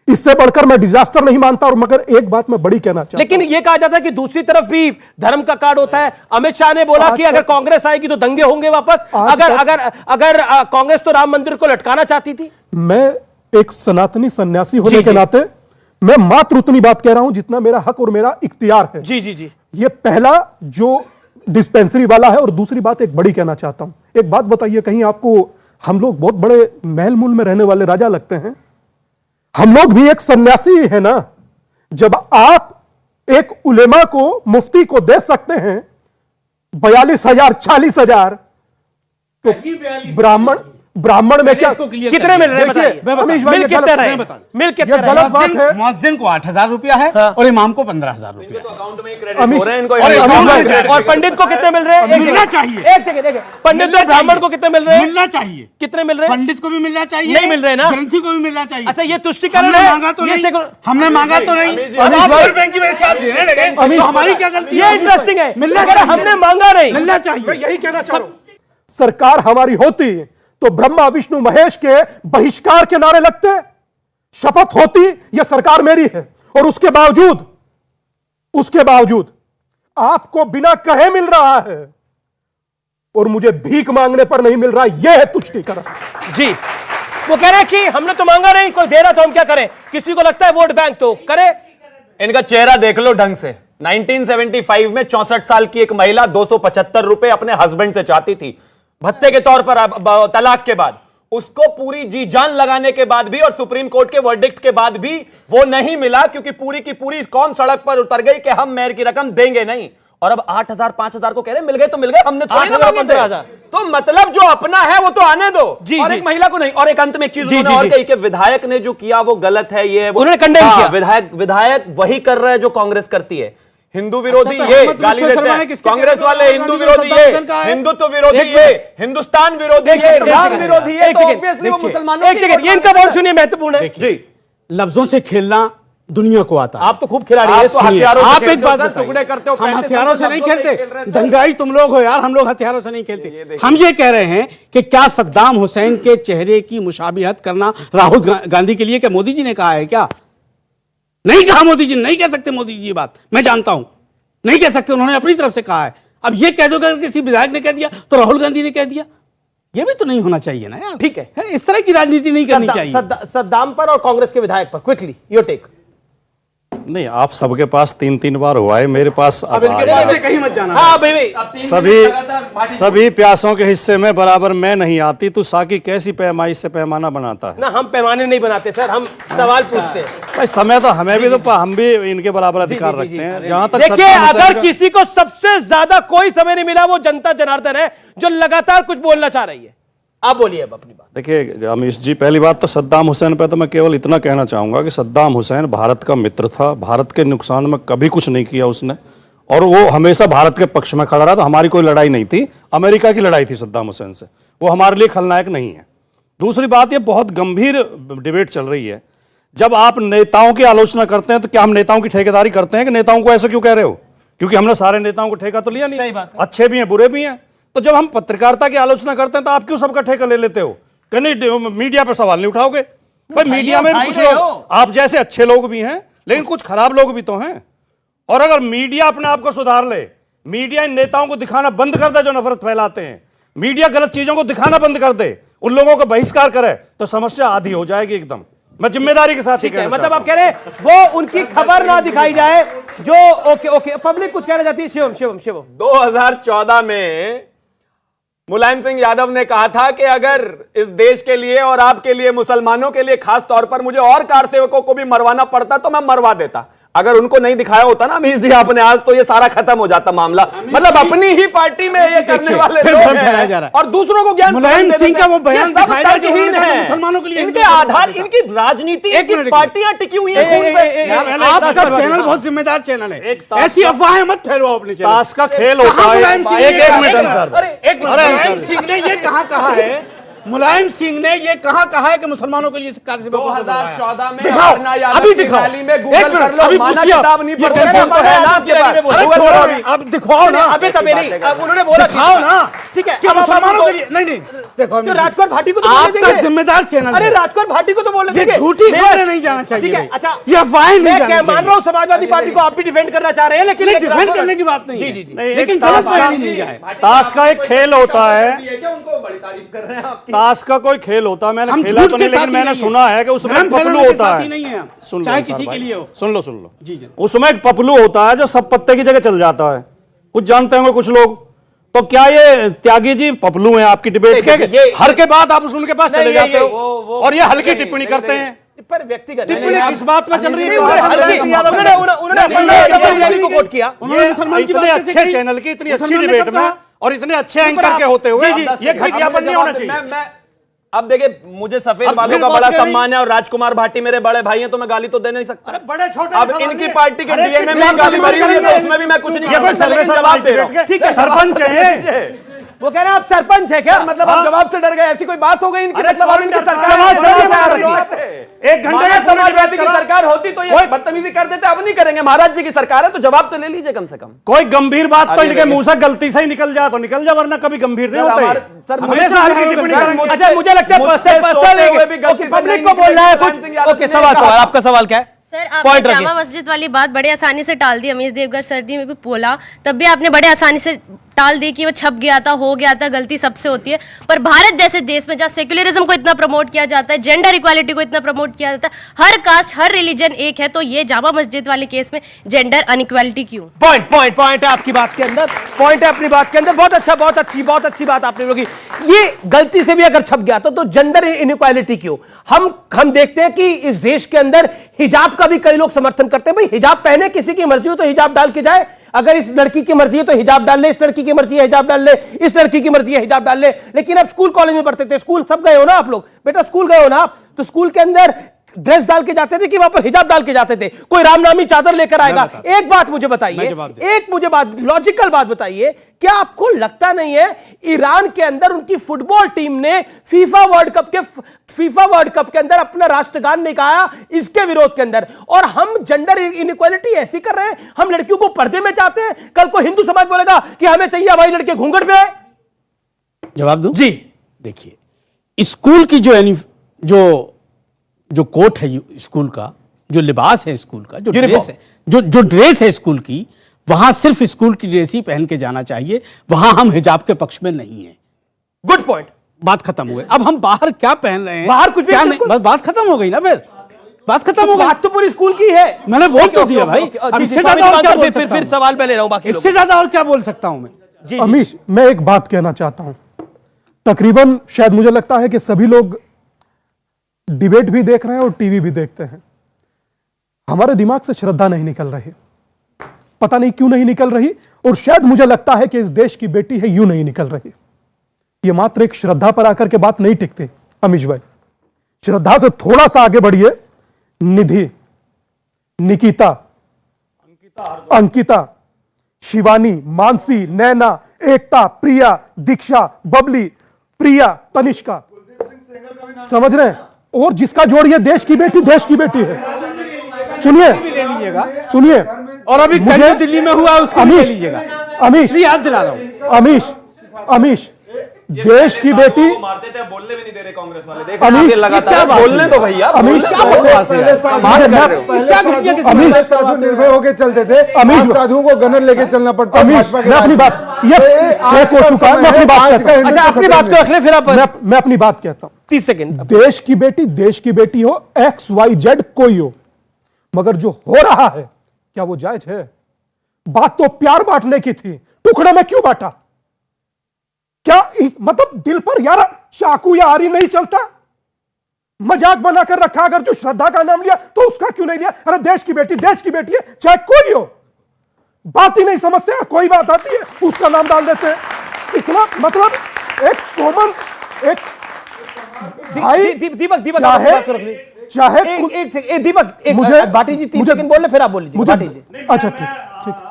इससे बढ़कर मैं डिजास्टर नहीं मानता। और मगर एक बात मैं बड़ी कहना चाहता हूं, लेकिन ये कहा जाता है कि दूसरी तरफ भी धर्म का कार्ड होता है। अमित शाह ने बोला कि अगर कांग्रेस आएगी तो दंगे होंगे वापस। अगर कांग्रेस तो राम मंदिर को लटकाना चाहती थी। मैं एक सनातनी सन्यासी होने के नाते मैं मात्र उतनी बात कह रहा हूं जितना मेरा हक और मेरा इख्तियार है। जी जी जी, ये पहला जो डिस्पेंसरी वाला है। और दूसरी बात एक बड़ी कहना चाहता हूं। एक बात बताइए, कहीं आपको हम लोग बहुत बड़े महल मूल में रहने वाले राजा लगते हैं? हम लोग भी एक सन्यासी है ना। जब आप एक उलेमा को, मुफ्ती को दे सकते हैं 42,000 40,000, तो ब्राह्मण में क्या कितने मिल रहे हैं? मिल कितने रहे? मिल कितने रहे? गलत बात है। मुअज्जिन को 8,000 रुपया है और इमाम को 15,000 रुपया। और पंडित को कितने मिल रहे हैं? मिलना चाहिए। एक जगह पंडित और ब्राह्मण को कितने मिल रहे हैं? मिलना चाहिए। कितने मिल रहे हैं? पंडित को भी मिलना चाहिए। नहीं मिल रहे ना? ग्रंथी को भी मिलना चाहिए। अच्छा, ये तुष्टिकरण है। हमने मांगा तो नहीं। हमारी क्या गलती? ये इंटरेस्टिंग है। हमने मांगा नहीं, मिलना चाहिए। यही कहना चाह रहा हूं। सरकार हमारी होती तो ब्रह्मा विष्णु महेश के बहिष्कार के नारे लगते, शपथ होती यह सरकार मेरी है, और उसके बावजूद आपको बिना कहे मिल रहा है और मुझे भीख मांगने पर नहीं मिल रहा। यह है तुष्टीकरण। जी, वो कह रहे हैं कि हमने तो मांगा नहीं, कोई दे रहा तो हम क्या करें, किसी को लगता है वोट बैंक तो करे। इनका चेहरा देख लो ढंग से। 1975 में 64 साल की एक महिला 275 रुपए अपने हस्बैंड से चाहती थी भत्ते के तौर पर, तलाक के बाद। उसको पूरी जी जान लगाने के बाद भी और सुप्रीम कोर्ट के वर्डिक्ट के बाद भी वो नहीं मिला, क्योंकि पूरी की पूरी कौम सड़क पर उतर गई कि हम मेहर की रकम देंगे नहीं। और अब 8,000 5,000 को कह रहे मिल गए तो मिल गए, हमने थोड़ी ना मांगे थे। तो मतलब जो अपना है वो तो आने दो, और एक महिला को नहीं। और एक अंत में एक चीज उन्होंने और कही कि विधायक ने जो किया वो गलत है, ये वो उन्होंने कंडेम किया। विधायक वही कर रहा है जो कांग्रेस करती है। हिंदू विरोधी ये गाली देते हैं, कांग्रेस वाले हिंदू विरोधी ये, हिंदुत्व विरोधी ये, हिंदुस्तान विरोधी ये, राम विरोधी ये, तो ऑब्वियसली वो मुसलमानों की। ये इनका बहुत सुनिए, महत्वपूर्ण है जी। लफ्जों से खेलना दुनिया को आता है। आप तो खूब खिलाड़ी हैं। आप एक बात टुकड़े करते हो, हम हथियारों से नहीं खेलते। दंगाई तुम लोग हो यार, हम लोग हथियारों से नहीं खेलते। हम ये कह रहे हैं कि क्या सद्दाम हुसैन के चेहरे की मुशाबिहत करना राहुल गांधी के लिए क्या मोदी जी ने कहा है क्या? नहीं कहा मोदी जी, नहीं कह सकते मोदी जी ये बात, मैं जानता हूं नहीं कह सकते, उन्होंने अपनी तरफ से कहा है। अब ये कह दो कि किसी विधायक ने कह दिया तो राहुल गांधी ने कह दिया, ये भी तो नहीं होना चाहिए ना यार। ठीक है, इस तरह की राजनीति नहीं करनी चाहिए। सद्दाम पर और कांग्रेस के विधायक पर क्विकली योर टेक। नहीं, आप सबके पास 3-3 बार हुआ है, मेरे पास अब इनके कहीं मत जाना। हाँ भाई, सभी प्यासों के हिस्से में बराबर मैं नहीं आती, तो साकी कैसी पैमाई से पैमाना बनाता है ना। हम पैमाने नहीं बनाते सर, हम सवाल पूछते हैं। भाई समय तो हमें भी, तो हम भी इनके बराबर अधिकार रखते हैं। जहां तक देखिए, अगर किसी को सबसे ज्यादा कोई समय नहीं मिला वो जनता जनार्दन है, जो लगातार कुछ बोलना चाह रही है। आप बोलिए अब अपनी बात। देखिए अमीश जी, पहली बात तो सद्दाम हुसैन पे तो मैं केवल इतना कहना चाहूंगा कि सद्दाम हुसैन भारत का मित्र था, भारत के नुकसान में कभी कुछ नहीं किया उसने, और वो हमेशा भारत के पक्ष में खड़ा रहा। तो हमारी कोई लड़ाई नहीं थी, अमेरिका की लड़ाई थी सद्दाम हुसैन से, वो हमारे लिए खलनायक नहीं है। दूसरी बात, ये बहुत गंभीर डिबेट चल रही है। जब आप नेताओं की आलोचना करते हैं तो क्या हम नेताओं की ठेकेदारी करते हैं कि नेताओं को ऐसे क्यों कह रहे हो? क्योंकि हमने सारे नेताओं को ठेका तो लिया नहीं, अच्छे भी हैं बुरे भी हैं। तो जब हम पत्रकारिता की आलोचना करते हैं तो आप क्यों सबका ठेका ले लेते हो? नहीं, मीडिया पर सवाल नहीं उठाओगे? भाई मीडिया में कुछ लोग आप जैसे अच्छे लोग भी हैं, लेकिन कुछ खराब लोग भी तो हैं। और अगर मीडिया अपने आप को सुधार ले, मीडिया इन नेताओं को दिखाना बंद कर दे जो नफरत फैलाते हैं, मीडिया गलत चीजों को दिखाना बंद कर दे, उन लोगों को बहिष्कार करे, तो समस्या आधी हो जाएगी एकदम। मैं जिम्मेदारी के साथ ही कह रहा हूं। मतलब आप कह रहे हैं वो उनकी खबर ना दिखाई जाए जो ओके पब्लिक कुछ कहना चाहती है। शिवम 2014 में मुलायम सिंह यादव ने कहा था कि अगर इस देश के लिए और आपके लिए, मुसलमानों के लिए खास तौर पर मुझे और कार सेवकों को भी मरवाना पड़ता तो मैं मरवा देता। अगर उनको नहीं दिखाया होता ना अमीश जी आपने आज, तो ये सारा खत्म हो जाता मामला। मतलब अपनी ही पार्टी में ये करने वाले लोग हैं और दूसरों को ज्ञान मुलायम सिंह का वो बयान दिखाया है मुसलमानों के लिए। इनके आधार, इनकी राजनीति, इनकी पार्टियां टिकी हुई हैं। आपका चैनल बहुत जिम्मेदार चैनल है, ऐसी अफवाहें मत फैलवाओ अपने चैनल। ताश का खेल होता है। मुलायम सिंह ने ये कहा है, मुलायम सिंह ने ये कहा है कि मुसलमानों के लिए कार सेवकों को 2014 में दिखाओ, अभी दिखाओ, में गूगल कर लो, अभी माना पूछिए, किताब नहीं ये पढ़ते टेलीफोन तो है ना आपके पास। अब दिखाओ ना, अबे तबे नहीं, अब उन्होंने बोला दिखाओ ना, ठीक है। क्या मुसलमानों के लिए नहीं देखो, राजकोट भाटी को तो आपका जिम्मेदार चैनल। अरे राजकोट भाटी को तो बोलने देंगे, झूठी खबरें नहीं जाना चाहिए। ठीक है, अच्छा ये अफवाहें नहीं जाना चाहिए। मान रहा हूँ समाजवादी पार्टी को आप भी डिफेंड करना चाह रहे हैं, लेकिन डिफेंड करने की बात नहीं है। जी लेकिन गलत बयानी नहीं जाए। ताश का एक खेल होता है, उनको बड़ी तारीफ कर रहे हैं आपकी। ताश का कोई खेल होता है, मैंने खेला तो नहीं, लेकिन मैंने सुना है कि उसमें पपलू होता है। सुन चाहे किसी के लिए हो, सुन लो जी, उसमें एक पपलू होता है जो सब पत्ते की जगह चल जाता है। कुछ जानते होंगे कुछ लोग। तो क्या ये त्यागी जी पपलू है आपकी डिबेट के? हर के बाद आप उनके पास चले जाते हो और ये हल्की टिप्पणी करते हैं। पर व्यक्तिगत टिप्पणी किस बात में चल रही है? उन्होंने को वोट किया। इतने अच्छे चैनल की इतनी अच्छी डिबेट में और इतने अच्छे एंकर के होते हुए ये विज्ञापन नहीं होना चाहिए। अब देखिए, मुझे सफेद बालों का बड़ा सम्मान है और राजकुमार भाटी मेरे बड़े भाई हैं, तो मैं गाली तो दे नहीं सकता। अरे बड़े छोटे, अब इनकी पार्टी के डीएनए में गाली भरी हुई है, तो उसमें भी मैं कुछ नहीं कर सकता, जवाब दे रहा हूं। ठीक है, सरपंच है वो कह रहे हैं आप सरपंच है क्या? मतलब आप जवाब से डर गए, ऐसी कोई बात हो गई इनकी? मतलब आप इनकी सरकार एक घंटे में समाजवादी की सरकार होती तो ये बदतमीजी कर देते, अब नहीं करेंगे। महाराज जी की सरकार है तो जवाब तो ले लीजिए कम से कम। कोई गंभीर बात तो इनके मुंह से गलती से ही निकल जाए तो निकल जाए, वरना कभी गंभीर नहीं होते। अच्छा, मुझे लगता है पब्लिक को बोलना है कुछ। ओके, सवाल आपका सवाल क्या है? सर, आपने जामा मस्जिद वाली बात बड़े आसानी से टाल दी। अमीश देवगन सर ने भी बोला, तब भी आपने बड़े आसानी से टाल दी कि वो छप गया था, हो गया था, गलती सबसे होती है। पर भारत जैसे देश में जहाँ सेक्युलरिज्म को इतना प्रमोट किया जाता है, जेंडर इक्वालिटी को इतना प्रमोट किया जाता है, हर कास्ट हर रिलीजन एक है, तो ये जामा मस्जिद वाले केस में जेंडर अनइक्वालिटी क्यों? पॉइंट है आपकी बात के अंदर, पॉइंट है अपनी बात के अंदर। बहुत अच्छा, बहुत अच्छी बात आपने बोली। ये गलती से भी अगर छप गया तो जेंडर इनइक्वालिटी क्यों? हम देखते हैं कि इस देश के अंदर हिजाब का भी कई लोग समर्थन करते हैं। भाई हिजाब पहने, किसी की मर्जी हो तो हिजाब डाल के जाए। अगर इस लड़की की मर्जी है तो हिजाब डाल ले, इस लड़की की मर्जी है हिजाब डाल ले, इस लड़की की मर्जी है हिजाब डाल ले। लेकिन अब स्कूल कॉलेज में पढ़ते थे, स्कूल सब गए हो ना आप लोग, बेटा स्कूल गए हो ना आप, तो स्कूल के अंदर ड्रेस डाल के जाते थे कि वहां पर हिजाब डाल के जाते थे? कोई रामनामी चादर लेकर आएगा? एक बात मुझे बताइए, लॉजिकल बात बताइए, क्या आपको लगता नहीं है ईरान के अंदर उनकी फुटबॉल टीम ने फीफा वर्ल्ड कप के अंदर अपना राष्ट्रगान नहीं गाया इसके विरोध के अंदर? और हम जेंडर इनइक्वालिटी ऐसी कर रहे हैं, हम लड़कियों को पर्दे में चाहते हैं। कल को हिंदू समाज बोलेगा कि हमें चाहिए हमारी लड़के घूंघट में। जवाब दूं? जी देखिए, स्कूल की जो कोट है स्कूल का, जो लिबास है स्कूल का, जो ड्रेस है, जो ड्रेस है स्कूल की, वहां सिर्फ स्कूल की ड्रेस ही पहन के जाना चाहिए। वहां हम हिजाब के पक्ष में नहीं है। गुड पॉइंट, बात खत्म हो गई। अब हम बाहर क्या पहन रहे हैं, बाहर कुछ भी नहीं, बस बात खत्म हो गई ना। फिर बात खत्म हो गई, बात तो पूरी स्कूल की है। मैंने बोल तो दिया भाई। अब इससे ज्यादा और क्या बोल सकता हूं? फिर सवाल मैं ले रहा हूं बाकी। इससे ज्यादा और क्या बोल सकता हूं मैं? अमीश, मैं एक बात कहना चाहता हूं। तकरीबन शायद मुझे लगता है कि सभी लोग डिबेट भी देख रहे हैं और टीवी भी देखते हैं। हमारे दिमाग से श्रद्धा नहीं निकल रही, पता नहीं क्यों नहीं निकल रही। और शायद मुझे लगता है कि इस देश की बेटी है, यूं नहीं निकल रही। ये मात्र एक श्रद्धा पर आकर के बात नहीं टिकती। अमीश भाई, श्रद्धा से थोड़ा सा आगे बढ़िए। निधि, निकिता, अंकिता, शिवानी, मानसी, नैना, एकता, प्रिया, दीक्षा, बबली, प्रिया, तनिष्का, समझ रहे हैं? और जिसका जोड़िए देश की बेटी है। सुनिए, सुनिए, और अभी दिल्ली में हुआ उसको ले लीजिएगा। अमीश, याद दिला रहा हूं। अमीश, देश की बेटी मारते थे, बोलने भी नहीं दे रहे कांग्रेस वाले। अमीश, लगातार बोलने दो भैया। अमीश, अमीश साधु निर्भय होकर चलते थे, अमीश साधुओं को गनर लेके चलना पड़ता। अमीश, मैं अपनी बात हो चुका है, मैं अपनी बात कहता हूं। अच्छा, अपनी बात को रख ले, फिर आप। मैं अपनी बात कहता हूं। 30 सेकंड। देश की बेटी हो, XYZ कोई हो, मगर जो हो रहा है क्या वो जायज है? बात तो प्यार बांटने की थी, टुकड़े में क्यों बांटा? क्या मतलब दिल पर यार चाकू या आरी नहीं चलता? मजाक बनाकर रखा। अगर जो श्रद्धा का नाम लिया तो उसका क्यों नहीं लिया? अरे देश की बेटी है, चाहे कोई हो। बात ही नहीं समझते हैं, कोई बात आती है उसका नाम डाल देते हैं। इतना मतलब एक कॉमन, एक भाई दीपक चाहे दीपक मुझे भाटी जी 30 सेकंड बोल ले, फिर आप बोल लीजिए भाटी जी। अच्छा, ठीक।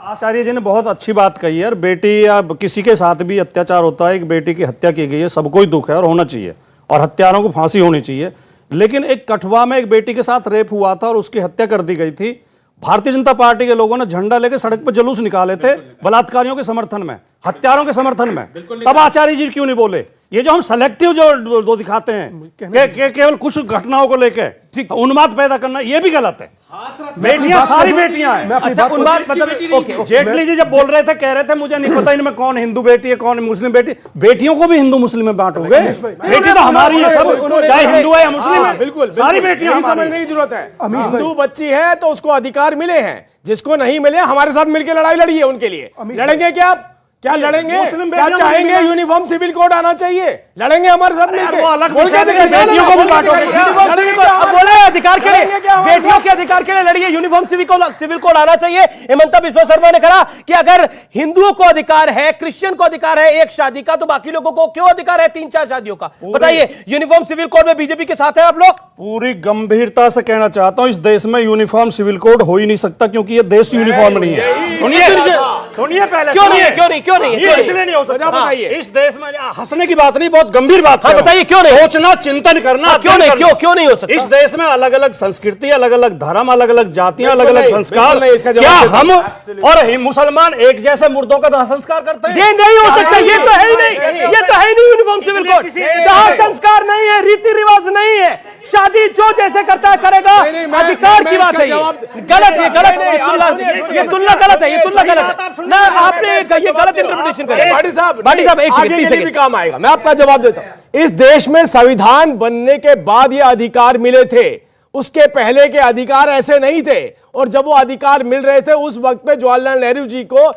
आचार्य जी ने बहुत अच्छी बात कही है। बेटी या किसी के साथ भी अत्याचार होता है, एक बेटी की हत्या की गई है, सबको ही दुख है और होना चाहिए, और हत्यारों को फांसी होनी चाहिए। लेकिन एक कठुआ में एक बेटी के साथ रेप हुआ था और उसकी हत्या कर दी गई थी। भारतीय जनता पार्टी के लोगों ने झंडा लेकर सड़क पर जुलूस निकाले थे बलात्कारियों के समर्थन में, हत्यारों के समर्थन में। तब आचार्य जी क्यों नहीं बोले? ये जो हम सेलेक्टिव जो दिखाते हैं केवल कुछ घटनाओं को लेकर उन्माद पैदा करना, ये भी गलत है। बेटियां सारी बेटियां हैं। जेटली जी जब बोल रहे थे, कह रहे थे मुझे नहीं पता इनमें कौन हिंदू बेटी है कौन मुस्लिम बेटी। बेटियों को भी हिंदू मुस्लिम में बांटोगे? बेटी तो हमारी है सब, चाहे हिंदू है या मुस्लिम है, बिल्कुल सारी बेटियां। समझने की जरूरत है। हिंदू बच्ची है तो उसको अधिकार मिले हैं, जिसको नहीं मिले हमारे साथ मिलकर लड़ाई लड़िए उनके लिए। लड़ेंगे क्या लड़ेंगे? क्या चाहेंगे? यूनिफॉर्म सिविल कोड आना चाहिए, लड़ेंगे हमारे साथ मिलकर। अधिकार के लिए, बेटियों के अधिकार के लिए लड़िए, यूनिफॉर्म सिविल कोड आना चाहिए। हेमंता बिस्वा शर्मा ने कहा कि अगर हिंदुओं को अधिकार है, क्रिश्चियन को अधिकार है एक शादी का, तो बाकी लोगों को क्यों अधिकार है 3-4 शादियों का? बताइए, यूनिफॉर्म सिविल कोड में बीजेपी के साथ है आप लोग? पूरी गंभीरता से कहना चाहता हूं, इस देश में यूनिफॉर्म सिविल कोड हो ही नहीं सकता, क्योंकि ये देश यूनिफॉर्म नहीं है। सुनिए पहले, क्यों नहीं है? इसलिए नहीं हो सकता। बताइए। इस देश में हंसने की बात नहीं, बहुत बहुत गंभीर बात हाँ, बताइए क्यों नहीं? सोचना, चिंतन करना, क्यों नहीं? क्यों नहीं हो सकता? इस देश में अलग अलग संस्कृति, अलग अलग धर्म, अलग अलग जातियां, अलग अलग संस्कार, इसका क्या जवाब हम और मुसलमान एक जैसे मुर्दों का दाह संस्कार करते हैं? ये नहीं हो सकता, ये तो है ही नहीं, ये तो है ही नहीं यूनिफॉर्म सिविल कोड। दाह संस्कार नहीं है, रीति रिवाज नहीं है, शादी जो जैसे करता है करेगा, अधिकार की बात है। गलत है, गलत है, ये तुलना गलत है, ये तुलना गलत है ना, आपने ये गलत इंटरप्रिटेशन कर। भाटी साहब एक आगे के लिए भी काम आएगा, मैं आपका जवाब देता हूं। इस देश में संविधान बनने के बाद ये अधिकार मिले थे, उसके पहले के अधिकार ऐसे नहीं थे। और जब वो अधिकार मिल रहे थे उस वक्त पे जवाहरलाल नेहरू जी को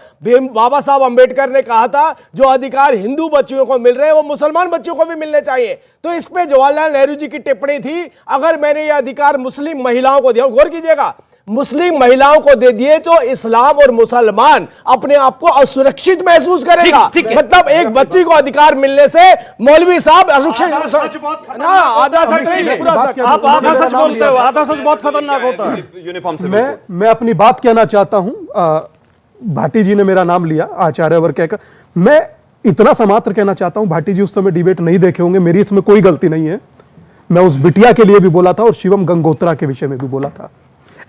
बाबा साहब अंबेडकर ने कहा था जो अधिकार हिंदू बच्चियों को मिल रहे हैं वो मुसलमान बच्चों को भी मिलने चाहिए। तो इस पे जवाहरलाल नेहरू जी की टिप्पणी थी, अगर मैंने ये अधिकार मुस्लिम महिलाओं को दिया, गौर कीजिएगा, मुस्लिम महिलाओं को दे दिए तो इस्लाम और मुसलमान अपने आप को असुरक्षित महसूस करेगा। मतलब एक बच्ची को अधिकार मिलने से मौलवी साहब असुरक्षित, आधा सच नहीं, पूरा सच। आप आधा सच बोलते हो, आधा सच बहुत खतरनाक होता है। यूनिफॉर्म से मैं अपनी बात कहना चाहता हूं। भाटी जी ने मेरा नाम लिया आचार्य वर्ग कहकर, मैं इतना सा मात्र कहना चाहता हूं, भाटी जी उस समय डिबेट नहीं देखे होंगे, मेरी इसमें कोई गलती नहीं है। मैं उस बिटिया के लिए भी बोला था और शिवम गंगोत्रा के विषय में भी बोला था,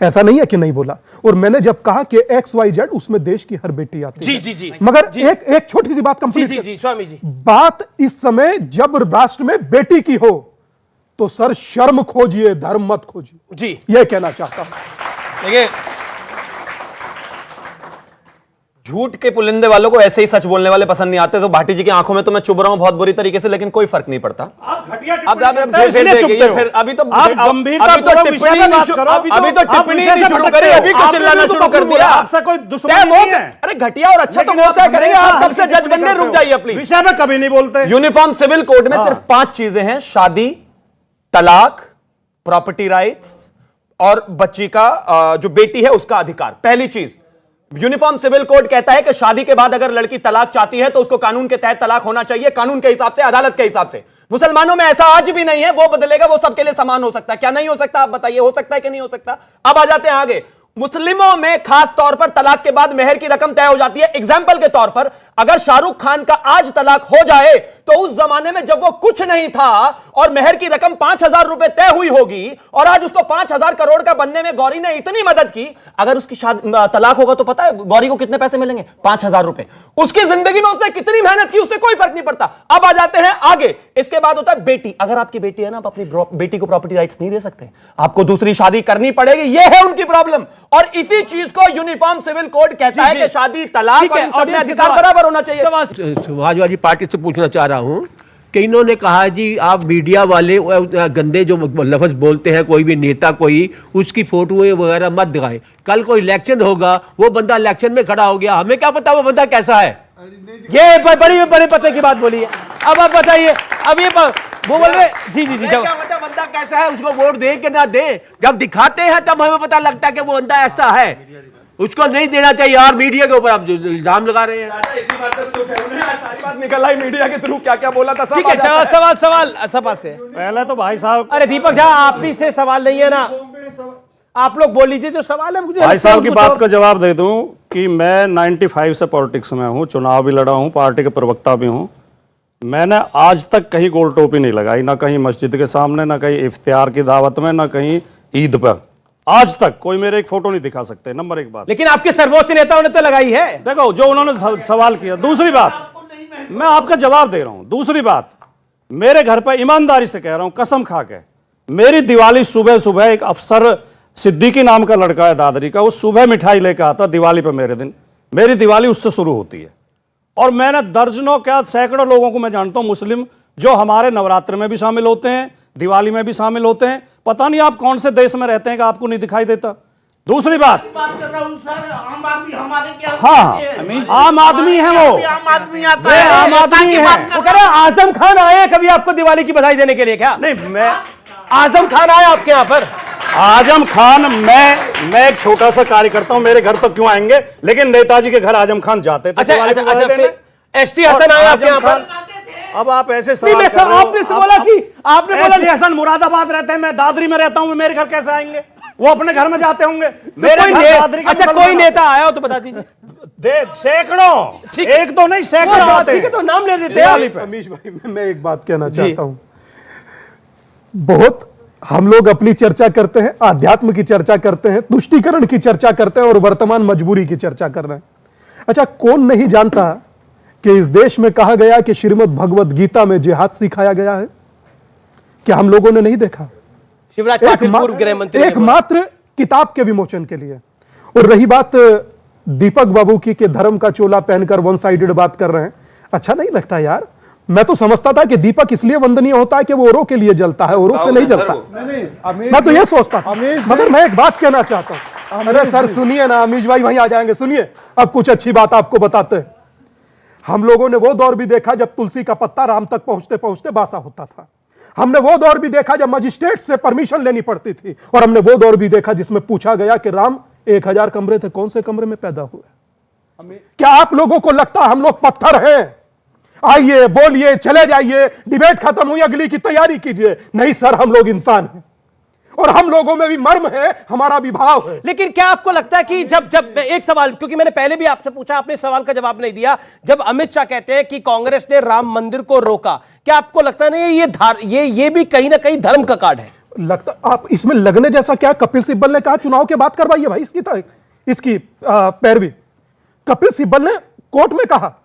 ऐसा नहीं है कि नहीं बोला। और मैंने जब कहा कि XYZ उसमें देश की हर बेटी आती है। जी जी मगर एक छोटी सी बात कंप्लीट जी स्वामी जी, बात इस समय जब राष्ट्र में बेटी की हो तो सर शर्म खोजिए, धर्म मत खोजिए जी, यह कहना चाहता हूं। देखिए, झूठ के पुलिंदे वालों को ऐसे ही सच बोलने वाले पसंद नहीं आते। तो भाटी जी की आंखों में तो मैं चुभ रहा हूं बहुत बुरी तरीके से, लेकिन कोई फर्क नहीं पड़ता। अभी तो चिल्लाना शुरू कर दिया, आपसे कोई दुश्मनी नहीं है। अरे घटिया और अच्छा तो वो तय करेंगे, आप कब से जज बनने रुक जाइए प्लीज। विषय में कभी नहीं बोलते। यूनिफॉर्म सिविल कोड में सिर्फ 5 चीजें हैं, शादी, तलाक, प्रॉपर्टी राइट्स और बच्ची का जो बेटी है उसका अधिकार। पहली चीज, यूनिफॉर्म सिविल कोड कहता है कि शादी के बाद अगर लड़की तलाक चाहती है तो उसको कानून के तहत तलाक होना चाहिए, कानून के हिसाब से, अदालत के हिसाब से। मुसलमानों में ऐसा आज भी नहीं है, वो बदलेगा, वो सबके लिए समान हो सकता है। क्या नहीं हो सकता आप बताइए, हो सकता है कि नहीं हो सकता? अब आ जाते हैं आगे। मुस्लिमों में खास तौर पर तलाक के बाद मेहर की रकम तय हो जाती है। एग्जाम्पल के तौर पर अगर शाहरुख खान का आज तलाक हो जाए तो उस जमाने में जब वो कुछ नहीं था और मेहर की रकम 5,000 रुपए तय हुई होगी और आज उसको 5,000 करोड़ का बनने में गौरी ने इतनी मदद की, अगर उसकी तलाक होगा तो पता है गौरी को कितने पैसे मिलेंगे? 5,000 रुपए। उसकी जिंदगी में उसने कितनी मेहनत की उससे कोई फर्क नहीं पड़ता। अब आ जाते हैं आगे। इसके बाद होता है बेटी। अगर आपकी बेटी है ना, आप अपनी बेटी को प्रॉपर्टी राइट्स नहीं दे सकते, आपको दूसरी शादी करनी पड़ेगी। यह है उनकी प्रॉब्लम। और इसी चीज को यूनिफॉर्म सिविल कोड कहता है कि शादी, तलाक और सब में अधिकार बराबर होना चाहिए। समाजवादी पार्टी से पूछना चाह रहा हूं कि इन्होंने कहा जी आप मीडिया वाले गंदे जो लफ्ज बोलते हैं, कोई भी नेता कोई, उसकी फोटो वगैरह मत दिखाए। कल कोई इलेक्शन होगा, वो बंदा इलेक्शन में खड़ा हो गया, हमें क्या पता वो बंदा कैसा है। ये बड़े पते की बात बोली है। अब आप बताइए, अब ये वो बोल रहे जी जी जी, क्या पता बंदा कैसा है, उसको वोट दे कि ना दे, जब दिखाते हैं तब हमें पता लगता है कि वो बंदा ऐसा है। उसको नहीं देना चाहिए। और मीडिया के ऊपर आप इल्जाम लगा रहे हैं। इसी बात से तो सारी बात निकल आई मीडिया के थ्रू, क्या क्या बोला था। ठीक है, सवाल सभा से पहले तो भाई साहब, अरे दीपक झा आप ही से सवाल नहीं है ना, आप लोग बोल लीजिए जो सवाल है। मुझे भाई साहब की बात का जवाब दे दूं कि मैं 95 से पॉलिटिक्स में हूं, चुनाव भी लड़ा हूं, पार्टी के प्रवक्ता भी हूं। मैंने आज तक कहीं गोल टोपी नहीं लगाई, ना कहीं मस्जिद के सामने, ना कहीं इफ्तियार की दावत में, ना कहीं ईद पर। आज तक कोई मेरे एक फोटो नहीं दिखा सकते। नंबर 1 बात। लेकिन आपके सर्वोच्च नेताओं ने तो लगाई है। देखो जो उन्होंने सवाल किया। दूसरी बात, मैं आपका जवाब दे रहा हूं। दूसरी बात, मेरे घर पर ईमानदारी से कह रहा हूं, कसम खा के, मेरी दिवाली सुबह सुबह एक अफसर सिद्दीकी नाम का लड़का है दादरी का, वो सुबह मिठाई लेकर आता दिवाली पे मेरे दिन, मेरी दिवाली उससे शुरू होती है। और मैंने दर्जनों क्या सैकड़ों लोगों को मैं जानता हूं मुस्लिम जो हमारे नवरात्र में भी शामिल होते हैं, दिवाली में भी शामिल होते हैं। पता नहीं आप कौन से देश में रहते हैं कि आपको नहीं दिखाई देता। दूसरी बात कर रहा हूं सर, आम आदमी हमारे क्या, हाँ आम आदमी है वो, आम आदमी आता है, आम आदमी है। वो कह रहे हैं आजम खान आए कभी आपको दिवाली की बधाई देने के लिए? क्या नहीं, मैं आजम खान आए आपके यहाँ पर? आजम खान, मैं एक छोटा सा कार्यकर्ता हूं, मेरे घर तो क्यों आएंगे, लेकिन नेताजी के घर आजम खान जाते थे। एसटी हसन आए आपके यहाँ पर? अब आप ऐसे सवाल आपने बोला कि आपने बोला एसटी हसन मुरादाबाद रहते हैं, मैं दादरी में रहता हूं, मेरे घर कैसे आएंगे? वो अपने घर में जाते होंगे। अच्छा कोई नेता आया हो तो बता दीजिए। सैकड़ों, एक दो नहीं सैकड़ों आते ठीक है, तो नाम ले देते हैं। अमीश भाई, मैं एक बात कहना चाहता हूं। बहुत हम लोग अपनी चर्चा करते हैं, आध्यात्म की चर्चा करते हैं, तुष्टीकरण की चर्चा करते हैं और वर्तमान मजबूरी की चर्चा कर रहे हैं। अच्छा, कौन नहीं जानता कि इस देश में कहा गया कि श्रीमद् भगवद गीता में जिहाद सिखाया गया है? क्या हम लोगों ने नहीं देखा? शिवराज पाटिल पूर्व गृह मंत्री एकमात्र किताब के विमोचन के लिए। और रही बात दीपक बाबू की कि धर्म का चोला पहनकर वन साइडेड बात कर रहे हैं, अच्छा नहीं लगता यार। मैं तो समझता था कि दीपक इसलिए वंदनीय होता है कि वो औरों के लिए जलता है, औरों से नहीं जलता। मैं तो ये सोचता था। मगर मैं एक बात कहना चाहता हूं। अरे सर सुनिए ना, अमीश भाई वहीं आ जाएंगे, सुनिए। अब कुछ अच्छी बात आपको बताते हैं। हम लोगों ने वो दौर भी देखा जब तुलसी का पत्ता राम तक पहुंचते पहुंचते बासा होता था। हमने वो दौर भी देखा जब मजिस्ट्रेट से परमिशन लेनी पड़ती थी। और हमने वो दौर भी देखा जिसमें पूछा गया कि राम 1000 कमरे थे, कौन से कमरे में पैदा हुए? क्या आप लोगों को लगता हम लोग पत्थर हैं? आइए, बोलिए, चले जाइए, डिबेट खत्म हुई, अगली की तैयारी कीजिए। नहीं सर, हम लोग इंसान हैं और हम लोगों में भी मर्म है, हमारा भी भाव है। लेकिन क्या आपको लगता है कि जब एक सवाल, क्योंकि मैंने पहले भी आपसे पूछा, आपने सवाल का जवाब नहीं दिया, जब अमित शाह कहते हैं कि कांग्रेस ने राम मंदिर को रोका, क्या आपको लगता नहीं ये भी कहीं ना कहीं धर्म का कार्ड है? लगता आप इसमें लगने जैसा क्या? कपिल सिब्बल ने कहा चुनाव के बाद करवाइए भाई इसकी पैरवी। कपिल सिब्बल ने कोर्ट में कहा,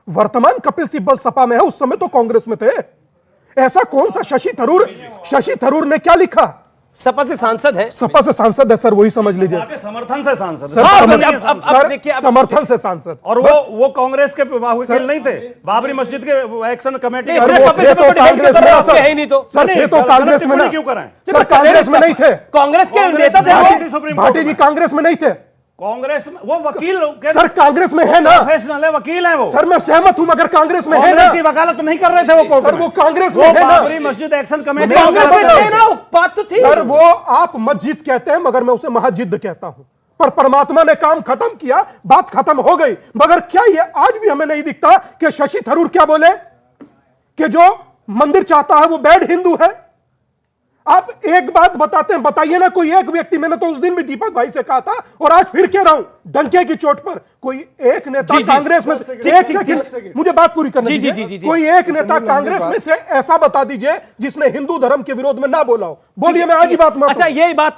वर्तमान कपिल सिब्बल सपा में है, उस समय तो कांग्रेस में थे। ऐसा कौन सा शशि थरूर ने क्या लिखा? सपा से सांसद है, सपा से सांसद है सर, वही समझ लीजिए। समर्थन से सांसद समर्थन से सांसद। और वो कांग्रेस के वकील नहीं थे, बाबरी मस्जिद के एक्शन कमेटी सर थे तो कांग्रेस में क्यों कराएं? सर कांग्रेस में नहीं थे, कांग्रेस के नेता थे भाटी जी, कांग्रेस में नहीं थे। कांग्रेस में वो वकील सर कांग्रेस में है ना, प्रोफेशनल है, वकील है वो। सर मैं सहमत हूं, मगर कांग्रेस में है ना। की वकालत नहीं कर रहे थे वो कोर्ट सर, वो कांग्रेस में है ना। बाबरी मस्जिद एक्शन कमेटी बात तो थी सर। वो आप मस्जिद कहते हैं, मगर मैं उसे महाजिद कहता हूं। पर परमात्मा ने काम खत्म किया, बात खत्म हो गई। मगर क्या ये आज भी हमें नहीं दिखता कि शशि थरूर क्या बोले कि जो मंदिर चाहता है वो बैड हिंदू है? आप एक बात बताते हैं, बताइए ना कोई एक व्यक्ति। मैंने तो उस दिन भी दीपक भाई से कहा था और आज फिर कह रहा हूं डंके की चोट पर, कोई एक नेता कांग्रेस में, एक सेकंड मुझे बात पूरी करने दीजिए। कोई एक नेता कांग्रेस में से ऐसा बता दीजिए जिसने हिंदू धर्म के विरोध में ना बोला हो। बोलिए, मैं आज ही बात। अच्छा, ये बात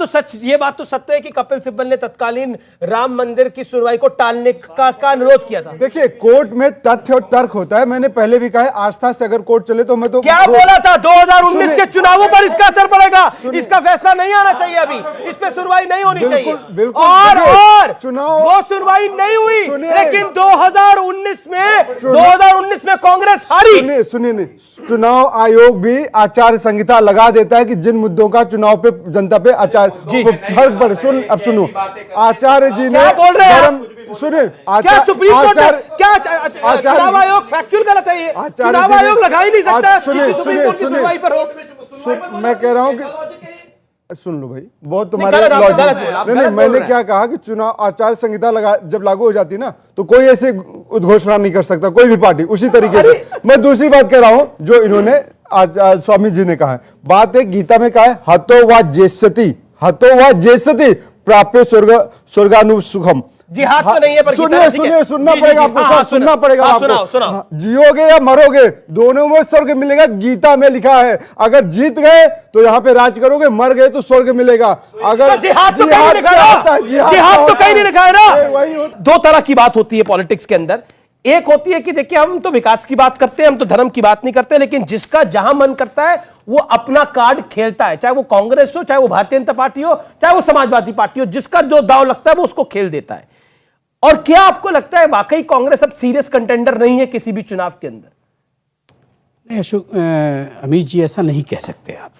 तो सत्य है कि कपिल सिब्बल ने तत्कालीन राम मंदिर की सुनवाई को टालने का अनुरोध किया था। देखिए, कोर्ट में तथ्य और तर्क होता है। मैंने पहले भी कहा है, आस्था से अगर कोर्ट चले तो मैं तो क्या बोला था 2019 के चुनावों पर इसका असर पड़ेगा, इसका फैसला नहीं आना चाहिए, अभी इस पे सुनवाई नहीं होनी चाहिए। और चुनाव वो सुनवाई नहीं हुई, लेकिन 2019 में कांग्रेस हारी। सुनिए, चुनाव आयोग भी आचार संहिता लगा देता है कि जिन मुद्दों का चुनाव पे जनता पे आचार फर्क पड़े। अब सुनो, आचार्य जी ने बोल रहे हैं, सुने, क्या सुप्रीम कोर्ट क्या चुनाव आयोग फैक्चुअल गलत है? ये चुनाव आयोग लगा ही नहीं सकता सुप्रीम कोर्ट की सुनवाई पर हो। मैं कह रहा हूं कि सुन लो भाई, बहुत तुम्हारे नहीं, मैंने क्या कहा कि चुनाव आचार संहिता जब लागू हो जाती ना तो कोई ऐसे उद्घोषणा नहीं कर सकता कोई भी पार्टी। उसी तरीके से मैं दूसरी बात कह रहा हूं जो इन्होंने आज स्वामी जी ने कहा है। बात है गीता में कहा है, हतो वा जेष्यति प्राप्य स्वर्गानुसुखम। जिहाद तो नहीं है, पर सुनिए, सुनना पड़ेगा आपको, सुनना पड़ेगा आपको। जियोगे या मरोगे दोनों में स्वर्ग मिलेगा, गीता में लिखा है। अगर जीत गए तो यहाँ पे राज करोगे, मर गए तो स्वर्ग मिलेगा। अगर जिहाद तो कहीं नहीं लिखा है ना। दो तरह की बात होती है पॉलिटिक्स के अंदर। एक होती है कि देखिए, हम तो विकास की बात करते हैं, हम तो धर्म की बात नहीं करते, लेकिन जिसका जहां मन करता है वो अपना कार्ड खेलता है, चाहे वो कांग्रेस हो, चाहे वो भारतीय जनता पार्टी हो, चाहे वो समाजवादी पार्टी हो। जिसका जो दाव लगता है वो उसको खेल देता है। और क्या आपको लगता है वाकई कांग्रेस अब सीरियस कंटेंडर नहीं है किसी भी चुनाव के अंदर? नहीं अशोक, अमीश जी, ऐसा नहीं कह सकते आप।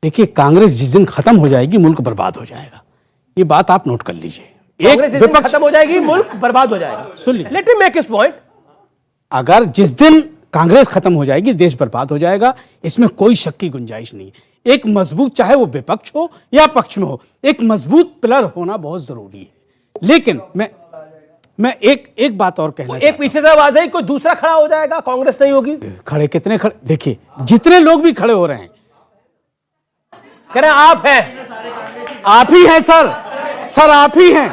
देखिए, कांग्रेस जिस दिन खत्म हो जाएगी मुल्क बर्बाद हो जाएगा, ये बात आप नोट कर लीजिए। कांग्रेस जिस दिन खत्म हो जाएगी मुल्क बर्बाद हो जाएगा। सुन लीजिए, let me make his point. अगर जिस दिन कांग्रेस खत्म हो जाएगी देश बर्बाद हो जाएगा, इसमें कोई शक की गुंजाइश नहीं है। एक मजबूत, चाहे वो विपक्ष हो या पक्ष में हो, एक मजबूत पिलर होना बहुत जरूरी है। लेकिन मैं एक बात और कहना, एक पीछे से आवाज है, कोई दूसरा खड़ा हो जाएगा, कांग्रेस नहीं होगी। खड़े कितने खड़े, देखिए जितने लोग भी खड़े हो रहे हैं, कह रहे हैं आप हैं, आप ही हैं सर, आप ही हैं।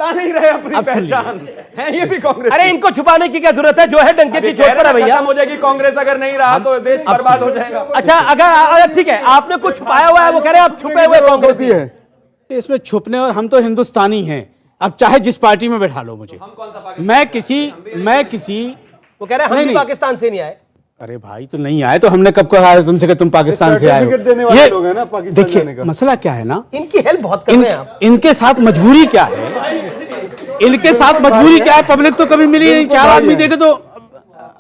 बता नहीं रहे अपनी अब सुन लीजिए। पहचान है, ये भी कांग्रेस। अरे इनको छुपाने की क्या जरूरत है, जो है डंके की चोट पर है भैया। खत्म हो जाएगी कांग्रेस, अगर नहीं रहा तो देश बर्बाद हो जाएगा। अच्छा, अगर ठीक है, आपने कुछ छुपाया हुआ है, वो कह रहे हैं आप छुपे हुए कांग्रेसी है। इसमें छुपने, और हम तो हिंदुस्तानी हैं, अब चाहे जिस पार्टी में बैठा लो मुझे, मैं किसी वो कह रहे हैं हम भी पाकिस्तान से नहीं आए। अरे भाई, तो नहीं आए तो हमने कब कहा है तुमसे कि तुम पाकिस्तान से आए हो? सर्टिफिकेट देने वाले लोग हैं ना पाकिस्तान जाने देखिए का। मसला क्या है ना, इनकी हेल्प बहुत कर रहे हैं आप। इनके साथ मजबूरी क्या है, इनके साथ मजबूरी क्या है? पब्लिक तो कभी मिली नहीं, चार आदमी देखे तो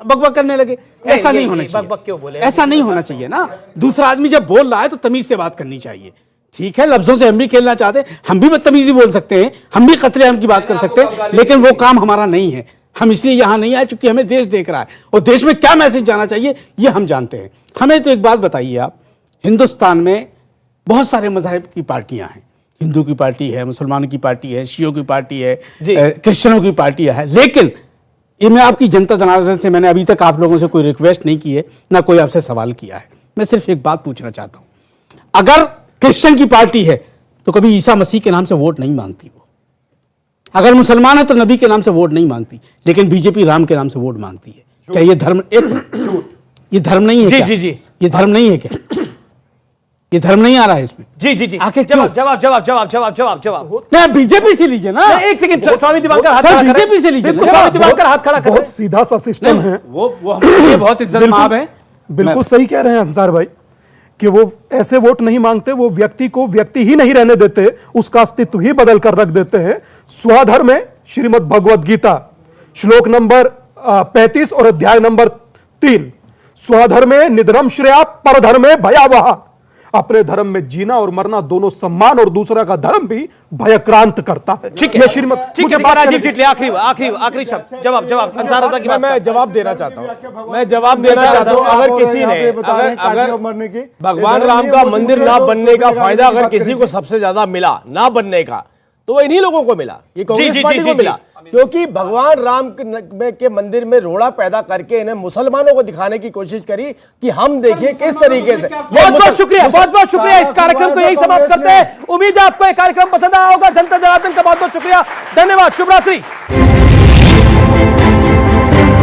बकबक करने लगे। ऐसा नहीं होना चाहिए, बकबक क्यों बोले? ऐसा नहीं होना चाहिए ना। दूसरा आदमी जब बोल रहा है तो तमीज से बात करनी चाहिए। ठीक है, लफ्जों से हम भी खेलना चाहते हैं, हम भी बदतमीजी बोल सकते हैं, हम भी कतलेआम की बात कर सकते हैं, लेकिन वो काम हमारा नहीं है। हम इसलिए यहां नहीं आए चूंकि हमें देश देख रहा है और देश में क्या मैसेज जाना चाहिए ये हम जानते हैं। हमें तो एक बात बताइए आप, हिंदुस्तान में बहुत सारे मजहब की पार्टियां हैं, हिंदू की पार्टी है, मुसलमानों की पार्टी है, शियों की पार्टी है, क्रिश्चियनों की पार्टी है, लेकिन ये मैं आपकी जनता जनार्दन से मैंने अभी तक आप लोगों से कोई रिक्वेस्ट नहीं की है, ना कोई आपसे सवाल किया है। मैं सिर्फ एक बात पूछना चाहता हूं, अगर क्रिश्चियन की पार्टी है तो कभी ईसा मसीह के नाम से वोट नहीं मांगती, वो अगर मुसलमान है तो नबी के नाम से वोट नहीं मांगती, लेकिन बीजेपी राम के नाम से वोट मांगती है। क्या ये धर्म, ये धर्म नहीं है? जी, ये धर्म नहीं है क्या? ये धर्म नहीं आ रहा है इसमें? जी आखिर जवाब नहीं, बीजेपी से लीजिए ना। एक सेकंड, स्वामी दिवाकर हाथ खड़ा करें। बीजेपी से लीजिए, स्वामी दिवाकर हाथ खड़ा करें। बहुत सीधा सा सिस्टम है वो हमारे लिए बहुत इज्जत माब है। बिल्कुल सही कह रहे हैं अंसार भाई कि वो ऐसे वोट नहीं मांगते, वो व्यक्ति को व्यक्ति ही नहीं रहने देते, उसका अस्तित्व ही बदल कर रख देते हैं। स्वधर्म में श्रीमद् भगवद गीता श्लोक नंबर 35 और अध्याय नंबर 3, स्वधर्मे निधनम श्रेया परधर्मे भयावह। अपने धर्म में जीना और मरना दोनों सम्मान, और दूसरा का धर्म भी भयक्रांत करता है। ठीक है श्रीमद, ठीक है राजीव जेटली, आखिरी शब्द, जवाब अंसार रजा की बात। मैं जवाब देना चाहता हूं, मैं जवाब देना चाहता हूं। अगर किसी ने अगर भगवान राम का मंदिर ना बनने का फायदा अगर किसी को सबसे ज्यादा मिला ना बनने का, तो वो इन्हीं लोगों को मिला, ये कांग्रेस पार्टी को मिला, क्योंकि भगवान राम के मंदिर में रोड़ा पैदा करके इन्हें मुसलमानों को दिखाने की कोशिश करी कि हम देखिए किस तरीके से। बहुत बहुत शुक्रिया, बहुत बहुत शुक्रिया। इस कार्यक्रम को यही समाप्त करते हैं। उम्मीद है आपको ये कार्यक्रम पसंद आया होगा। जनता जनार्दन का बहुत बहुत शुक्रिया, धन्यवाद, शुभ रात्रि।